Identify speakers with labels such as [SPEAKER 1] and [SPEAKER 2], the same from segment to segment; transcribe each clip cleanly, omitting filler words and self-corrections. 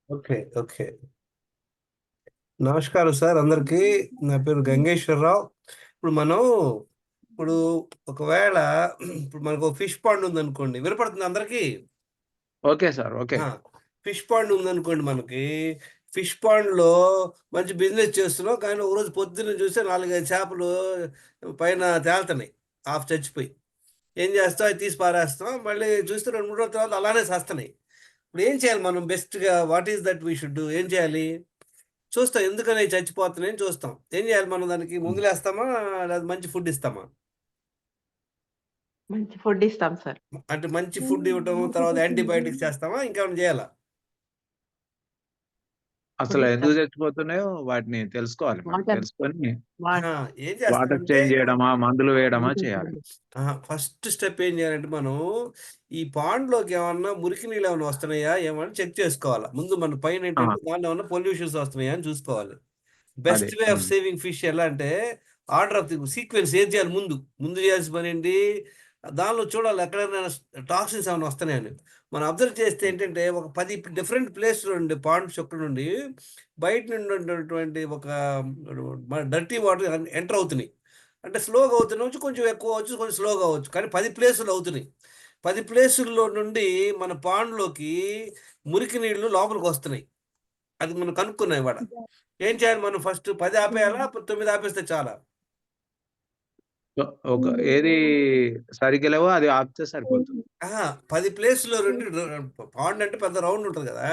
[SPEAKER 1] Okay. Okay. నమస్కారం sir అందరికి. నా పేరు గంగేశ్వరరావు. ఇప్పుడు మనం ఇప్పుడు ఒకవేళ ఇప్పుడు మనకు ఫిష్ పాండ్ ఉందనుకోండి. వినపడుతుంది అందరికి?
[SPEAKER 2] Okay sir. Okay.
[SPEAKER 1] Fish pond ఉందనుకోండి మనకి. ఫిష్ పాండ్‌లో మంచి బిజినెస్ చేస్తున్నాం. కానీ ఒకరోజు పొద్దున్నే చూస్తే 4, 5 చేపలు పైన తేలుతున్నాయి. హాఫ్ చచ్చిపోయి. ఏం చేస్తాం? అవి తీసి పారేస్తాం. మళ్ళీ చూస్తే 2, 3 రోజుల తర్వాత అలానే సస్తన్నాయి. ఇప్పుడు ఏం చేయాలి మనం బెస్ట్‌గా? What is that we should do? ఏం చేయాలి? చూస్తాం ఎందుకని అయి చచ్చిపోతున్నాయని చూస్తాం. ఏం చేయాలి మనం దానికి?
[SPEAKER 2] హ్మ్.
[SPEAKER 1] మందులేస్తామా? లేదా మంచి ఫుడ్ ఇస్తామా?
[SPEAKER 3] మంచి ఫుడ్ ఇస్తాం సార్.
[SPEAKER 1] అంటే మంచి ఫుడ్ ఇవ్వటం, తర్వాత యాంటీబయోటిక్స్ చేస్తామా? ఇంకేమైనా చేయాలా?
[SPEAKER 3] ఫుడ్
[SPEAKER 2] అసలు
[SPEAKER 3] ఇస్తాం.
[SPEAKER 2] ఎందుకు చచ్చిపోతున్నాయో వాటిని తెలుసుకోవాలి మనం.
[SPEAKER 3] వాటర్
[SPEAKER 2] తెలుసుకొని
[SPEAKER 1] ఆ! ఏం
[SPEAKER 2] వాటర్
[SPEAKER 1] చేస్తారంటే
[SPEAKER 2] చేంజ్ చేయడమా, మందులు వేయడమా చేయాలి.
[SPEAKER 1] ఫస్ట్ స్టెప్ ఏం చేయాలంటే మనం ఈ పాండ్‌లోకి ఏమన్నా మురికి నీళ్ళేమన్నా వస్తున్నాయా? ఏమన్నా చెక్ చేసుకోవాలా. ముందు మన
[SPEAKER 2] ఆ!
[SPEAKER 1] పైనేంటంటే దాంట్లో ఏమన్నా పొల్యూషన్స్ వస్తున్నాయా అని చూసుకోవాలి.
[SPEAKER 2] అదే.
[SPEAKER 1] బెస్ట్ వే ఆఫ్
[SPEAKER 2] హ్మ్.
[SPEAKER 1] సేవింగ్ ఫిష్ ఎలా అంటే ఆర్డర్ ఆఫ్ ది సీక్వెన్స్ ఏది చేయాలి ముందు. ముందు చేయాల్సిన పనేంటి? దానిలో చూడాలి ఎక్కడైనా టాక్సిన్స్ ఏమైనా వస్తున్నాయని. మనం అబ్జర్వ్ చేస్తే ఏంటంటే ఒక 10 డిఫరెంట్ ప్లేస్‌లో నుండి పాండ్స్ చుక్క నుండి బయట నుండి ఉన్నటువంటి ఒక డర్టీ వాటర్ ఎంటర్ అవుతున్నాయి. అంటే స్లోగా అవుతున్నవచ్చు, కొంచెం ఎక్కువ అవ్వచ్చు, కొంచెం స్లోగా అవ్వచ్చు. కానీ 10 ప్లేసుల్లో అవుతున్నాయి. 10 ప్లేసుల్లో నుండి మన పాండ్‌లోకి మురికి నీళ్లు లోపలికొస్తున్నాయి. అది మనం కనుక్కున్నాం ఇవాళ. ఏం చేయాలి మనం ఫస్ట్ 10 ఆపేయాలా? 9 ఆపేస్తే చాలా?
[SPEAKER 2] సో, ఏది సరిగ్గా లేవో అది ఆపితే సరిపోతుంది.
[SPEAKER 1] అహా! 10 ప్లేస్‌లో నుండి పాండ్ అంటే పెద్ద రౌండ్ ఉంటది గదా!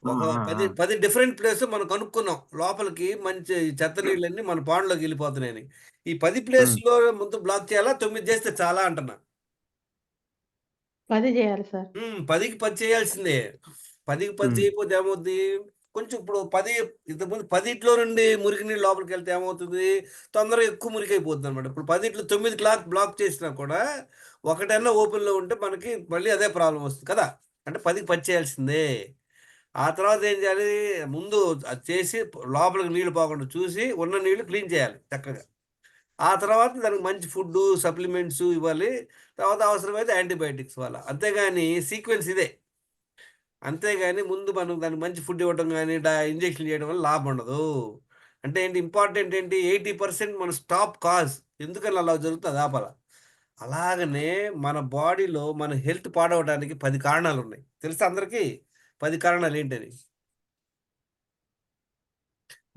[SPEAKER 2] ఆ!
[SPEAKER 1] ఒక
[SPEAKER 2] ఆ!
[SPEAKER 1] 10,
[SPEAKER 2] ఆ!
[SPEAKER 1] 10 డిఫరెంట్ ప్లేస్ మనం కనుక్కున్నాం. లోపలికి మంచి చెత్త నీళ్ళన్నీ మన పాండ్‌లోకి ఎళ్ళిపోతున్నాయని. ఈ 10
[SPEAKER 2] హ్మ్.
[SPEAKER 1] ప్లేస్‌లో ముందు బ్లాక్ చేయాలా? 9 చేస్తే చాలా అంటున్నా.
[SPEAKER 3] 10 చేయాలి సార్.
[SPEAKER 1] 10కి 10 చేయాల్సిందే. 10కి 10
[SPEAKER 2] హ్మ్.
[SPEAKER 1] చేయకపోతే ఏమవుద్ది? కొంచెం ఇప్పుడు 10 ఇంతకుముందు 10 నుండి మురికి నీళ్ళు లోపలికెళ్తే ఏమవుతుంది? తొందరగా ఎక్కువ మురికైపోతుందనమాట. ఇప్పుడు 10 9 బ్లాక్ చేసినా కూడా ఒకటన్నా ఓపెన్‌లో ఉంటే మనకి మళ్ళీ అదే ప్రాబ్లమ్ వస్తుంది కదా! అంటే 10కి 10 చేయాల్సిందే. ఆ తర్వాత ఏం చేయాలి? ముందు అది చేసి లోపలికి నీళ్ళు పోకుండా చూసి ఉన్న నీళ్ళు క్లీన్ చేయాలి చక్కగా. ఆ తర్వాత దానికి మంచి ఫుడ్డు, సప్లిమెంట్సు ఇవ్వాలి. తర్వాత అవసరమైతే యాంటీబయోటిక్స్ ఇవ్వాల. అంతేగాని సీక్వెన్స్ ఇదే. అంతేగాని ముందు మనం దానికి మంచి ఫుడ్ ఇవ్వటం గాని, ఇంజెక్షన్ చేయడం వల్ల లాభం ఉండదు. అంటే ఏంటి ఇంపార్టెంట్ ఏంటి 80% మన స్టాప్ కాజ్. ఎందుకని అలా జరుగుతుందో అది ఆపాల. అలాగనే మన బాడీలో మన హెల్త్ పాడవడానికి 10 కారణాలున్నాయి. తెలుసా అందరికి? 10 కారణాలేంటని?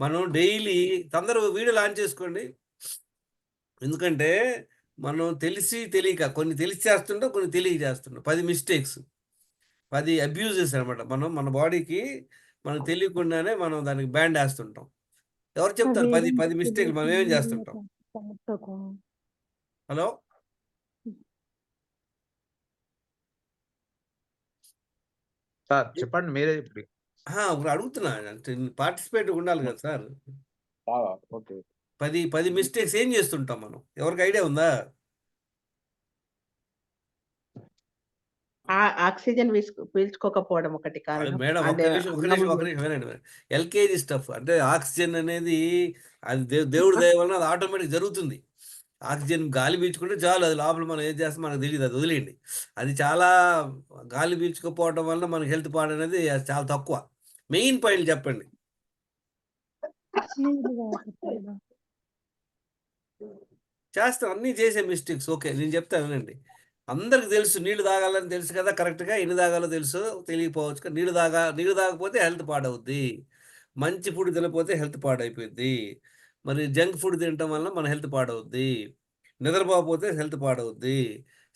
[SPEAKER 1] మనం డైలీ అందరూ వీడియోలు ఆన్ చేసుకోండి. ఎందుకంటే మనం తెలిసి తెలియక కొన్ని తెలిసి చేస్తుంటాం, కొన్ని తెలియక చేస్తుంటాం. 10 మిస్టేక్స్. 10 అబ్యూజెస్ అనమాట. మనం మన బాడీకి మనకు తెలియకుండానే మనం దానికి బ్యాండేస్తుంటాం. ఎవరు చెప్తారు 10 మిస్టేక్‌లు మనం ఏమేం చేస్తుంటాం? హలో!
[SPEAKER 2] సార్ చెప్పండి మీరే ఇప్పుడు.
[SPEAKER 1] ఇప్పుడు అడుగుతున్నా. అంటే పార్టిసిపేట్ ఉండాలి కదా సార్.
[SPEAKER 2] ఓకే.
[SPEAKER 1] 10 మిస్టేక్స్ ఏం చేస్తుంటాం మనం? ఎవరికి ఐడియా ఉందా?
[SPEAKER 3] ఆక్సిజన్ పీల్చుకోకపోవడం ఒకటి కారణం.
[SPEAKER 1] మేడం ఒక్క
[SPEAKER 3] అదే
[SPEAKER 1] నిమిషం, ఒక్క నిమిషం,
[SPEAKER 3] అన్నంలో
[SPEAKER 1] ఒక్క నిమిషం వినండి. ఎల్‌కేజీ స్టఫ్ అంటే ఆక్సిజన్ అనేది అది దేవుడి దయ వలన అది ఆటోమేటిక్ జరుగుతుంది. ఆక్సిజన్ గాలి పీల్చుకుంటే చాలు అది లోపల మనం ఏం చేస్తామో మనకు తెలీదు. అది వదిలేయండి. అది చాలా గాలి పీల్చుకోకపోవడం వలన మనకి హెల్త్ పాడనేది అది చాలా తక్కువ. మెయిన్ పాయింట్లు చెప్పండి. చేస్తాం. అన్నీ చేసే మిస్టేక్స్. ఓకే. నేను చెప్తా వినండి. అందరికి తెలుసు నీళ్లు తాగాలని తెలుసు కదా! కరెక్ట్‌గా ఎన్ని తాగాలో తెలుసు. తెలియకపోవచ్చు. కానీ నీళ్లు తాగకపోతే హెల్త్ పాడవుద్ది. మంచి ఫుడ్ తినకపోతే హెల్త్ పాడైపోద్ది. మరి జంక్ ఫుడ్ తినటం వలన మన హెల్త్ పాడవుద్ది. నిద్రపోకపోతే హెల్త్ పాడవుద్ది.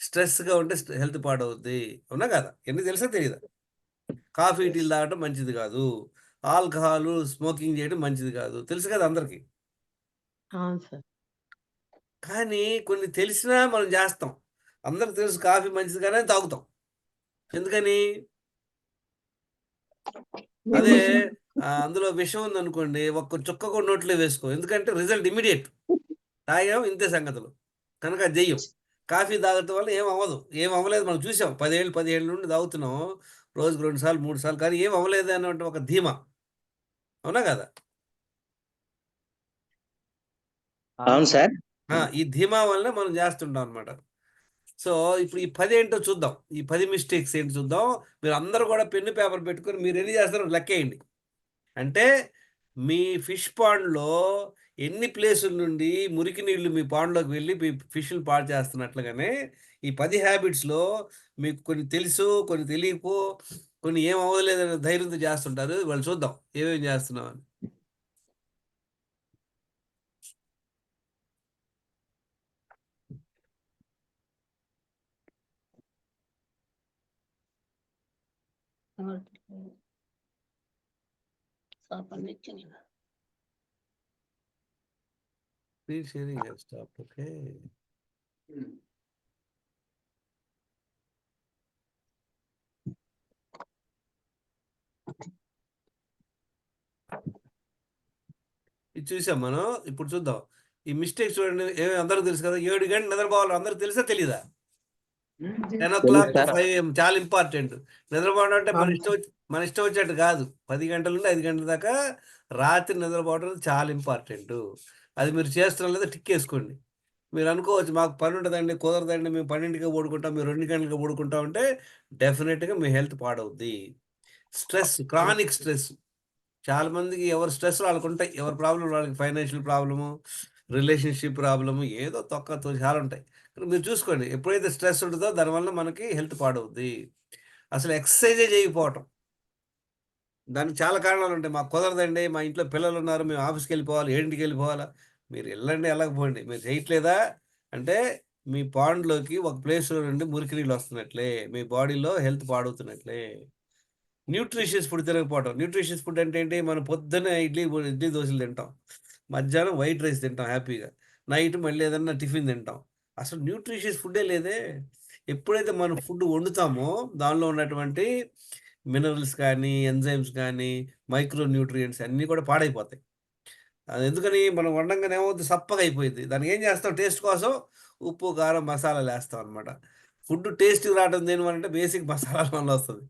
[SPEAKER 1] స్ట్రెస్‌గా ఉంటే హెల్త్ పాడవుద్ది. అవునా కాదా? ఇయన్నీ తెలుసా తెలీదా? Coffee,
[SPEAKER 2] yes.
[SPEAKER 1] టీలు తాగటం మంచిది కాదు. ఆల్కహాలు, స్మోకింగ్ చేయడం మంచిది కాదు. తెలుసు కదా అందరికి.
[SPEAKER 3] అవును సార్.
[SPEAKER 1] కానీ కొన్ని తెలిసినా మనం జేస్తాం. అందరికి తెలుసు కాఫీ మంచిది కాదని తాగుతాం. ఎందుకని? అదే అందులో విషం ఉందనుకోండి, ఒక్క చుక్క కూడా నోట్లో వేసుకోం. ఎందుకంటే రిజల్ట్ ఇమ్మీడియేట్. తాగాం ఇంతే సంగతులు. కనుక అది జెయ్యం. కాఫీ తాగటం వల్ల ఏమవ్వదు. ఏం అవ్వలేదు మనం చూసాం. 10 ఏళ్ల నుండి తాగుతున్నాం. రోజుకి 2 సార్లు, 3 సార్లు కానీ ఏం అవ్వలేదు అన్నటువంటి ఒక ధీమా. అవునా కాదా?
[SPEAKER 4] అవును సార్.
[SPEAKER 1] ఈ ధీమా వల్లనే మనం జేస్తుంటాం అన్నమాట. సో ఇప్పుడు ఈ 10 ఏంటో చూద్దాం. ఈ 10 మిస్టేక్స్ ఏంటో చూద్దాం. మీరు అందరూ కూడా పెన్ను పేపర్ పెట్టుకొని మీరు ఎన్ని చేస్తారో లెక్కేయండి. అంటే మీ ఫిష్ పాండ్‌లో ఎన్ని ప్లేసుల నుండి మురికి నీళ్లు మీ పాండ్‌లోకి వెళ్ళి మీ ఫిష్‌ని పాడు చేస్తున్నట్లుగానే ఈ 10 హ్యాబిట్స్‌లో మీకు కొన్ని తెలుసు, కొన్ని తెలియకో, కొన్ని ఏం అవ్వలేదనే ధైర్యంతో చేస్తుంటారు. ఇవాళ చూద్దాం ఏమేమి చేస్తున్నామని. Please sharing and stop. Okay. ఇది చూసాం మనం. ఇప్పుడు చూద్దాం. ఈ మిస్టేక్స్ చూడండి. అందరికి తెలుసు కదా! 7 గంటలు నిద్రపోవాలి. అందరికి తెలుసా తెలీదా? 10:00 to 5 AM చాలా ఇంపార్టెంట్. నిద్రపోవడం అంటే మన ఇష్టం వచ్చినట్టు కాదు. 10 గంటల నుండి 5 గంటల దాకా రాత్రి నిద్రపోవడం చాలా ఇంపార్టెంట్. అది మీరు చేస్తున్నారో లేదో టిక్ ఏసుకోండి. మీరు అనుకోవచ్చు మాకు పని ఉంటదండి, కుదరదండి, మేము 12కే పడుకుంటాం, మేము 2 గంటలకే పడుకుంటాం అంటే డెఫినిట్‌గా మీ హెల్త్ పాడవుద్ది. Stress, chronic stress. చాలా మందికి ఎవరి స్ట్రెస్‌లు వాళ్ళకుంటాయి. ఎవరి ప్రాబ్లమ్ వాళ్ళకి ఫైనాన్షియల్ ప్రాబ్లము, రిలేషన్‌షిప్ ప్రాబ్లము ఏదో తొక్కతో చాలా ఉంటాయి. మీరు చూసుకోండి. ఎప్పుడైతే స్ట్రెస్ ఉంటదో దానివల్ల మనకి హెల్త్ పాడవుద్ది. అసలు ఎక్సర్‌సైజే చేయకపోవటం. దానికి చాలా కారణాలుంటాయి. మాకు కుదరదండి, మా ఇంట్లో పిల్లలున్నారు, మేము ఆఫీస్‌కెళ్ళిపోవాలి, 7ంటికెళ్ళిపోవాలా? మీరు ఎళ్ళండి, ఎళ్ళకపోండి. మీరు చేయట్లేదా? అంటే మీ పాండ్‌లోకి ఒక ప్లేస్‌లో నుండి మురికి నీళ్ళొస్తున్నట్లే. మీ బాడీలో హెల్త్ పాడవుతున్నట్లే. న్యూట్రిషియస్ ఫుడ్ తినకపోవటం. న్యూట్రిషియస్ ఫుడ్ అంటే ఏంటి? మనం పొద్దున్నే ఇడ్లీ, దోసలు తింటాం. మధ్యాహ్నం వైట్ రైస్ తింటాం హ్యాపీగా. నైట్ మళ్ళీ ఏదన్నా టిఫిన్ తింటాం. అసలు న్యూట్రిషియస్ ఫుడ్డే లేదే. ఎప్పుడైతే మనం ఫుడ్ వండుతామో దానిలో ఉన్నటువంటి మినరల్స్ కానీ, ఎంజైమ్స్ కానీ, మైక్రో న్యూట్రియంట్స్ అన్నీ కూడా పాడైపోతాయి. అది ఎందుకని మనం వండంగానే ఏమవుద్ది సప్పగా అయిపోయిద్ది. దానికి ఏం చేస్తాం టేస్ట్ కోసం ఉప్పు, కారం, మసాలాలేస్తాం అనమాట. ఫుడ్ టేస్ట్‌గా రావడం దేనివల్ల అంటే బేసిక్ మసాలాల వల్ల వస్తది.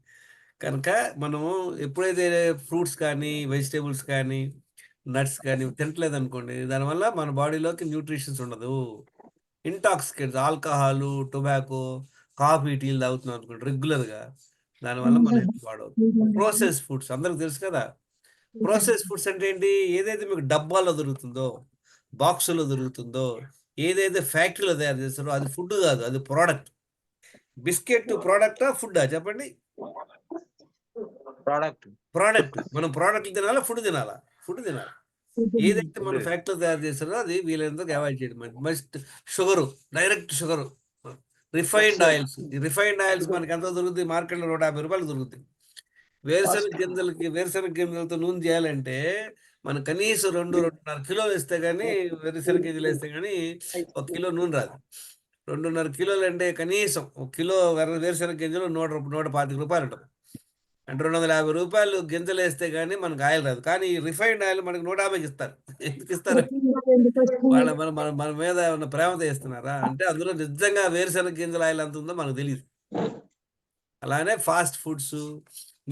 [SPEAKER 1] కనుక మనము ఎప్పుడైతే ఫ్రూట్స్ కానీ, వెజిటబుల్స్ కానీ, నట్స్ కానీ తింటలేదనుకోండి, దానివల్ల మన బాడీలోకి న్యూట్రిషన్స్ ఉండదు. ఇంటాక్సికెంట్స్ ఆల్కహాలు, టొబాకో, కాఫీ, టీలు తాగుతున్నాం అనుకోండి రెగ్యులర్‌గా, దానివల్ల మన హెల్త్ పాడవుతుంది. ప్రాసెస్ ఫుడ్స్ అందరికి తెలుసు కదా! ప్రాసెస్ ఫుడ్స్ అంటే ఏంటి? ఏదైతే మీకు డబ్బాలో దొరుకుతుందో, బాక్సులో దొరుకుతుందో, ఏదైతే ఫ్యాక్టరీలో తయారు చేస్తారో అది ఫుడ్ కాదు. అది ప్రొడక్ట్. బిస్కెట్ ప్రొడక్టా? ఫుడ్డా చెప్పండి?
[SPEAKER 2] ప్రోడక్ట్.
[SPEAKER 1] ప్రొడక్ట్. మనం ప్రొడక్ట్‌లు తినాలా? ఫుడ్ తినాలా? ఫుడ్ తినాలి. ఏదైతే మనం ఫ్యాక్టరీలో తయారు చేస్తారో అది వీలైనంత వరకు అవాయిడ్ చేయడం మంచిది. Must sugar, direct sugar, refined oils. ఈ రిఫైన్డ్ ఆయిల్స్ మనకి ఎంత దొరుకుతాయి? మార్కెట్‌లో రూ. 150 దొరుకుతాయి. వేరుశనగ గింజలతో నూనె చేయాలంటే మనం కనీసం 2.5 కిలోలు వేస్తే గాని వేరుశనగ గింజలు వేస్తే గాని ఒక కిలో నూనె రాదు. 2.5 కిలోలు అంటే కనీసం ఒక కిలో వేరుశనగ గింజలు రూ. 125 ఉంటది. అంటే రూ. 250 గింజలేస్తే గాని మనకు ఆయిల్ రాదు. కానీ ఈ రిఫైన్డ్ ఆయిల్ మనకు 150కి ఇస్తారు. ఎందుకు ఇస్తారు? వాళ్ళ మన మన మన మీద ఏమన్నా ప్రేమతో ఇస్తున్నారా? అంటే అందులో నిజంగా వేరుశనగ గింజల ఆయిల్ ఎంత ఉందో మనకు తెలీదు. అలానే fast foods,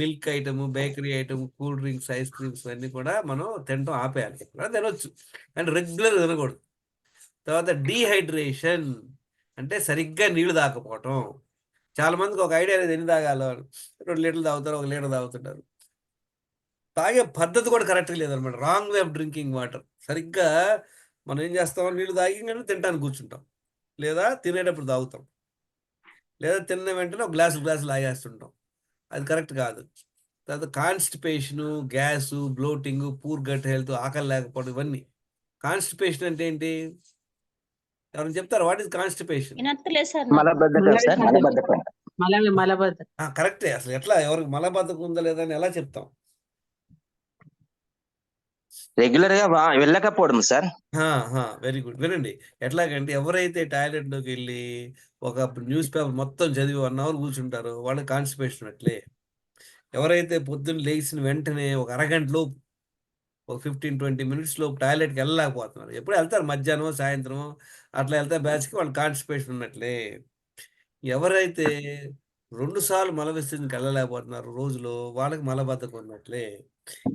[SPEAKER 1] milk item, bakery item, cool drinks, ice creams అన్నీ కూడా మనం తినటం ఆపేయాలి. ఎప్పుడైనా తినొచ్చు. కానీ రెగ్యులర్‌గా తినకూడదు. తర్వాత డీహైడ్రేషన్ అంటే సరిగ్గా నీళ్లు తాగకపోవటం. చాలా మందికి ఒక ఐడియా లేదు ఎన్ని తాగాలో అని. 2 లీటర్లు తాగుతారు, 1 లీటర్ తాగుతుంటారు. తాగే పద్ధతి కూడా కరెక్ట్‌గా లేదనమాట. Wrong way of drinking water. సరిగ్గా మనం ఏం చేస్తాం నీళ్లు తాగంగానే తినటానికి కూర్చుంటాం. లేదా తినేటప్పుడు తాగుతాం. లేదా తిన్న వెంటనే ఒక గ్లాసులు తాగేస్తుంటాం. అది కరెక్ట్ కాదు. తర్వాత constipation, gas, bloating, poor gut health, ఆకలి లేకపోవడం ఇవన్నీ. కాన్‌స్టిపేషన్ అంటే ఏంటి? ఎవరైనా చెప్తారా? What is constipation?
[SPEAKER 4] వినత్తలేదు సార్ నాకు.
[SPEAKER 5] మలబద్ధకం సార్, మలబద్ధకం.
[SPEAKER 3] మలబద్ధకం.
[SPEAKER 1] కరెక్టే. అసలు ఎట్లా ఎవరికి మలబద్ధకం ఉందా లేదా అని ఎలా చెప్తాం?
[SPEAKER 5] రెగ్యులర్ గా వెళ్ళకపోవడం సార్.
[SPEAKER 1] Very good. వినండి. ఎట్లాగంటే ఎవరైతే టాయిలెట్‌లోకెళ్ళి ఒక న్యూస్ పేపర్ మొత్తం చదివి 1 అవర్ కూర్చుంటారో వాళ్ళకి కాన్‌స్టిపేషన్ ఉన్నట్లే. ఎవరైతే పొద్దున్న లెగిసిన వెంటనే ఒక అరగంట లోపు ఒక 15, 20 మినిట్స్ లోపు టాయిలెట్‌కి ఎళ్ళలేకపోతున్నారు. ఎప్పుడో ఎళ్తారు మధ్యాహ్నమో, సాయంత్రమో అట్లా ఎళ్తే బ్యాచ్‌కి వాళ్ళకి కాన్‌స్టిపేషన్ ఉన్నట్లే. ఎవరైతే 2 సార్లు మల విసర్జనకి ఎళ్ళలేకపోతున్నారు రోజులో వాళ్ళకి మలబద్ధకం ఉన్నట్లే.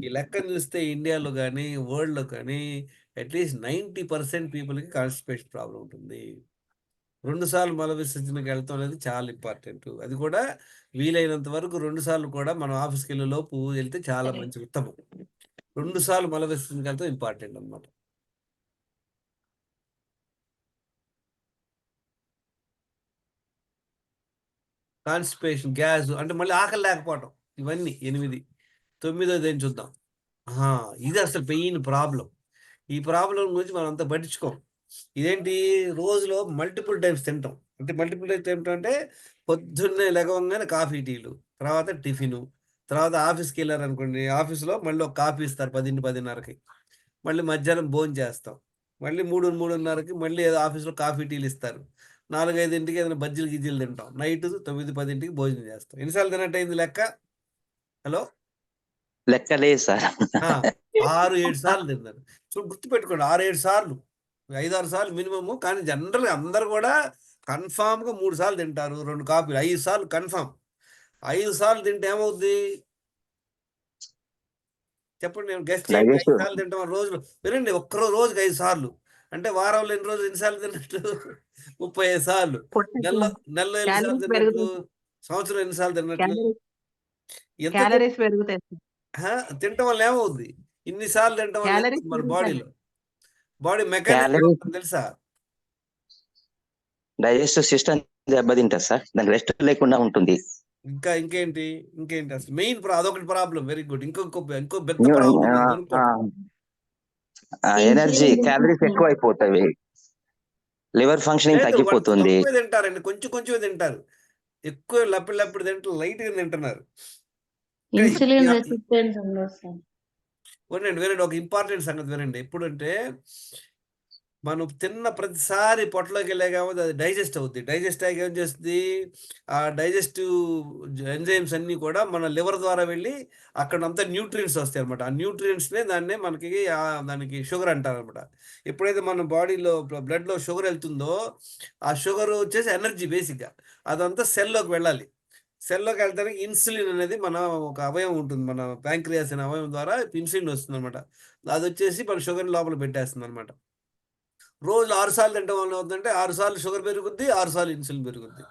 [SPEAKER 1] ఈ లెక్కను చూస్తే ఇండియాలో గాని, వరల్డ్‌లో కానీ అట్‌లీస్ట్ 90% పీపుల్‌కి కాన్‌స్టిపేషన్ ప్రాబ్లమ్ ఉంటుంది. 2 సార్లు మల విసర్జనకి వెళ్తాం అనేది చాలా ఇంపార్టెంట్. అది కూడా వీలైనంత వరకు 2 సార్లు కూడా మనం ఆఫీస్‌కెళ్ళే లోపు వెళ్తే చాలా మంచి ఉత్తమం. 2 సార్లు మల విసర్జనకి వెళ్తాం ఇంపార్టెంట్ అన్నమాట. కాన్‌స్టిపేషన్, గ్యాస్ అంటే మళ్ళీ ఆకలి లేకపోవటం. ఇవన్నీ 8. 9 చూద్దాం. ఆ! ఇది అసలు మెయిన్ ప్రాబ్లమ్. ఈ ప్రాబ్లమ్ గురించి మనం అంత పట్టించుకోం. ఇదేంటి రోజులో మల్టిపుల్ టైమ్స్ తింటాం. అంటే మల్టిపుల్ టైమ్స్ తింటాం అంటే పొద్దున్నే లెగవంగానే కాఫీ, టీలు, తర్వాత టిఫిను, తర్వాత ఆఫీస్‌కెళ్లారనుకోండి ఆఫీస్‌లో మళ్ళీ ఒక కాఫీ ఇస్తారు 10, 10:30కి. మళ్ళీ మధ్యాహ్నం భోంచేస్తాం. మళ్ళీ 3, 3:30కి మళ్ళీ ఏదో ఆఫీస్‌లో కాఫీ, టీలు ఇస్తారు. 4, 5కి ఏదైనా బజ్జీలు, గిజ్జీలు తింటాం. నైట్ 9, 10కి భోజనం చేస్తాం. ఎన్ని సార్లు తిన్నట్టయింది లెక్క? హలో!
[SPEAKER 5] లెక్క లేదు సార్.
[SPEAKER 1] ఆ! 6, 7 సార్లు తిన్నారు. గుర్తుపెట్టుకోండి 6, 7 సార్లు. 5, 6 సార్లు మినిమమ్. కానీ జనరల్‌గా అందరూ గూడా కన్ఫర్మ్‌గా 3 సార్లు తింటారు. 2 కాఫీలు. 5 సార్లు కన్ఫర్మ్. 5 సార్లు తింటే ఏమవుద్ది? చెప్పండి. గెస్ చేయండి. 5
[SPEAKER 5] డైజెస్ట్
[SPEAKER 1] సార్లు తింటాం రోజులో. వినండి రోజుకి 5 సార్లు. అంటే వారంలో ఎన్ని రోజులు ఎన్ని సార్లు తిన్నట్టు? 35 సార్లు. నెలలో నెలలో ఎన్ని సార్లు
[SPEAKER 3] క్యాలరీస్
[SPEAKER 1] తిన్నట్లు?
[SPEAKER 3] పెరుగుతాయి.
[SPEAKER 1] సంవత్సరం ఎన్ని సార్లు తిన్నట్లు?
[SPEAKER 3] క్యాలరీస్
[SPEAKER 1] ఎంత
[SPEAKER 3] క్యాలరీస్ పెరుగుతాయి సార్.
[SPEAKER 1] తినటం వల్ల ఏమవుద్ది? ఇన్ని సార్లు తినటం వల్ల
[SPEAKER 3] క్యాలరీస్
[SPEAKER 1] ఏమవుద్ది మన
[SPEAKER 3] పెరుగుతాయి.
[SPEAKER 1] బాడీలో? బాడీ మెకానిజం
[SPEAKER 5] క్యాలరీ
[SPEAKER 1] ఏమవుతుందో తెలుసా?
[SPEAKER 5] డైజెస్టివ్ సిస్టమ్ దెబ్బతింటది సార్. దానికి రెస్ట్ లేకుండా ఉంటుంది.
[SPEAKER 1] ఇంకేంటి? ఇంకేంటి అసలు మెయిన్ అదొకటి ప్రాబ్లమ్. Very good. ఇంకో పెద్ద ప్రాబ్లమ్ ఉంది. కనుక్కోండి.
[SPEAKER 5] ఎనర్జీ క్యాలరీస్ ఎక్కువ అయిపోతాయి. లివర్ ఫంక్షనింగ్
[SPEAKER 1] లేదు వాళ్ళు
[SPEAKER 5] తగ్గిపోతుంది.
[SPEAKER 1] తక్కువే తింటారండి. కొంచెం కొంచెమే తింటారు. ఎక్కువ లప్పుడు తింటారు. లైట్‌గా తింటున్నారు.
[SPEAKER 4] ఇన్సులిన్ రెసిస్టెన్స్ ఉండదు సార్.
[SPEAKER 1] వినండి. ఒక ఇంపార్టెంట్ సంగతి వినండి. ఎప్పుడంటే మనం తిన్న ప్రతిసారి పొట్టలోకి వెళ్ళాక అది డైజెస్ట్ అవుద్ది. డైజెస్ట్ అయ్యాక ఏం చేస్తుంది? ఆ డైజెస్టివ్ ఎంజైమ్స్ అన్నీ కూడా మన లివర్ ద్వారా వెళ్ళి అక్కడంతా న్యూట్రియంట్స్ వస్తాయన్నమాట. ఆ న్యూట్రియంట్స్‌నే మనకి దానికి షుగర్ అంటారన్నమాట. ఎప్పుడైతే మన బాడీలో బ్లడ్‌లో షుగర్ వెళ్తుందో, ఆ షుగర్ వచ్చేసి ఎనర్జీ బేసిక్‌గా. అదంతా సెల్‌లోకి వెళ్ళాలి. సెల్‌లోకి వెళ్తానికి ఇన్సులిన్ అనేది మన ఒక అవయవం ఉంటుంది. మన ప్యాంక్రియాస్ అనే అవయవం ద్వారా ఇన్సులిన్ వస్తుందన్నమాట. అదొచ్చేసి మన షుగర్‌ని లోపల పెట్టేస్తుందన్నమాట. రోజులో 6 సార్లు తినటం వల్ల ఏమవుతుందంటే 6 సార్లు షుగర్ పెరుగుద్ది, 6 సార్లు ఇన్సులిన్ పెరుగుద్ది.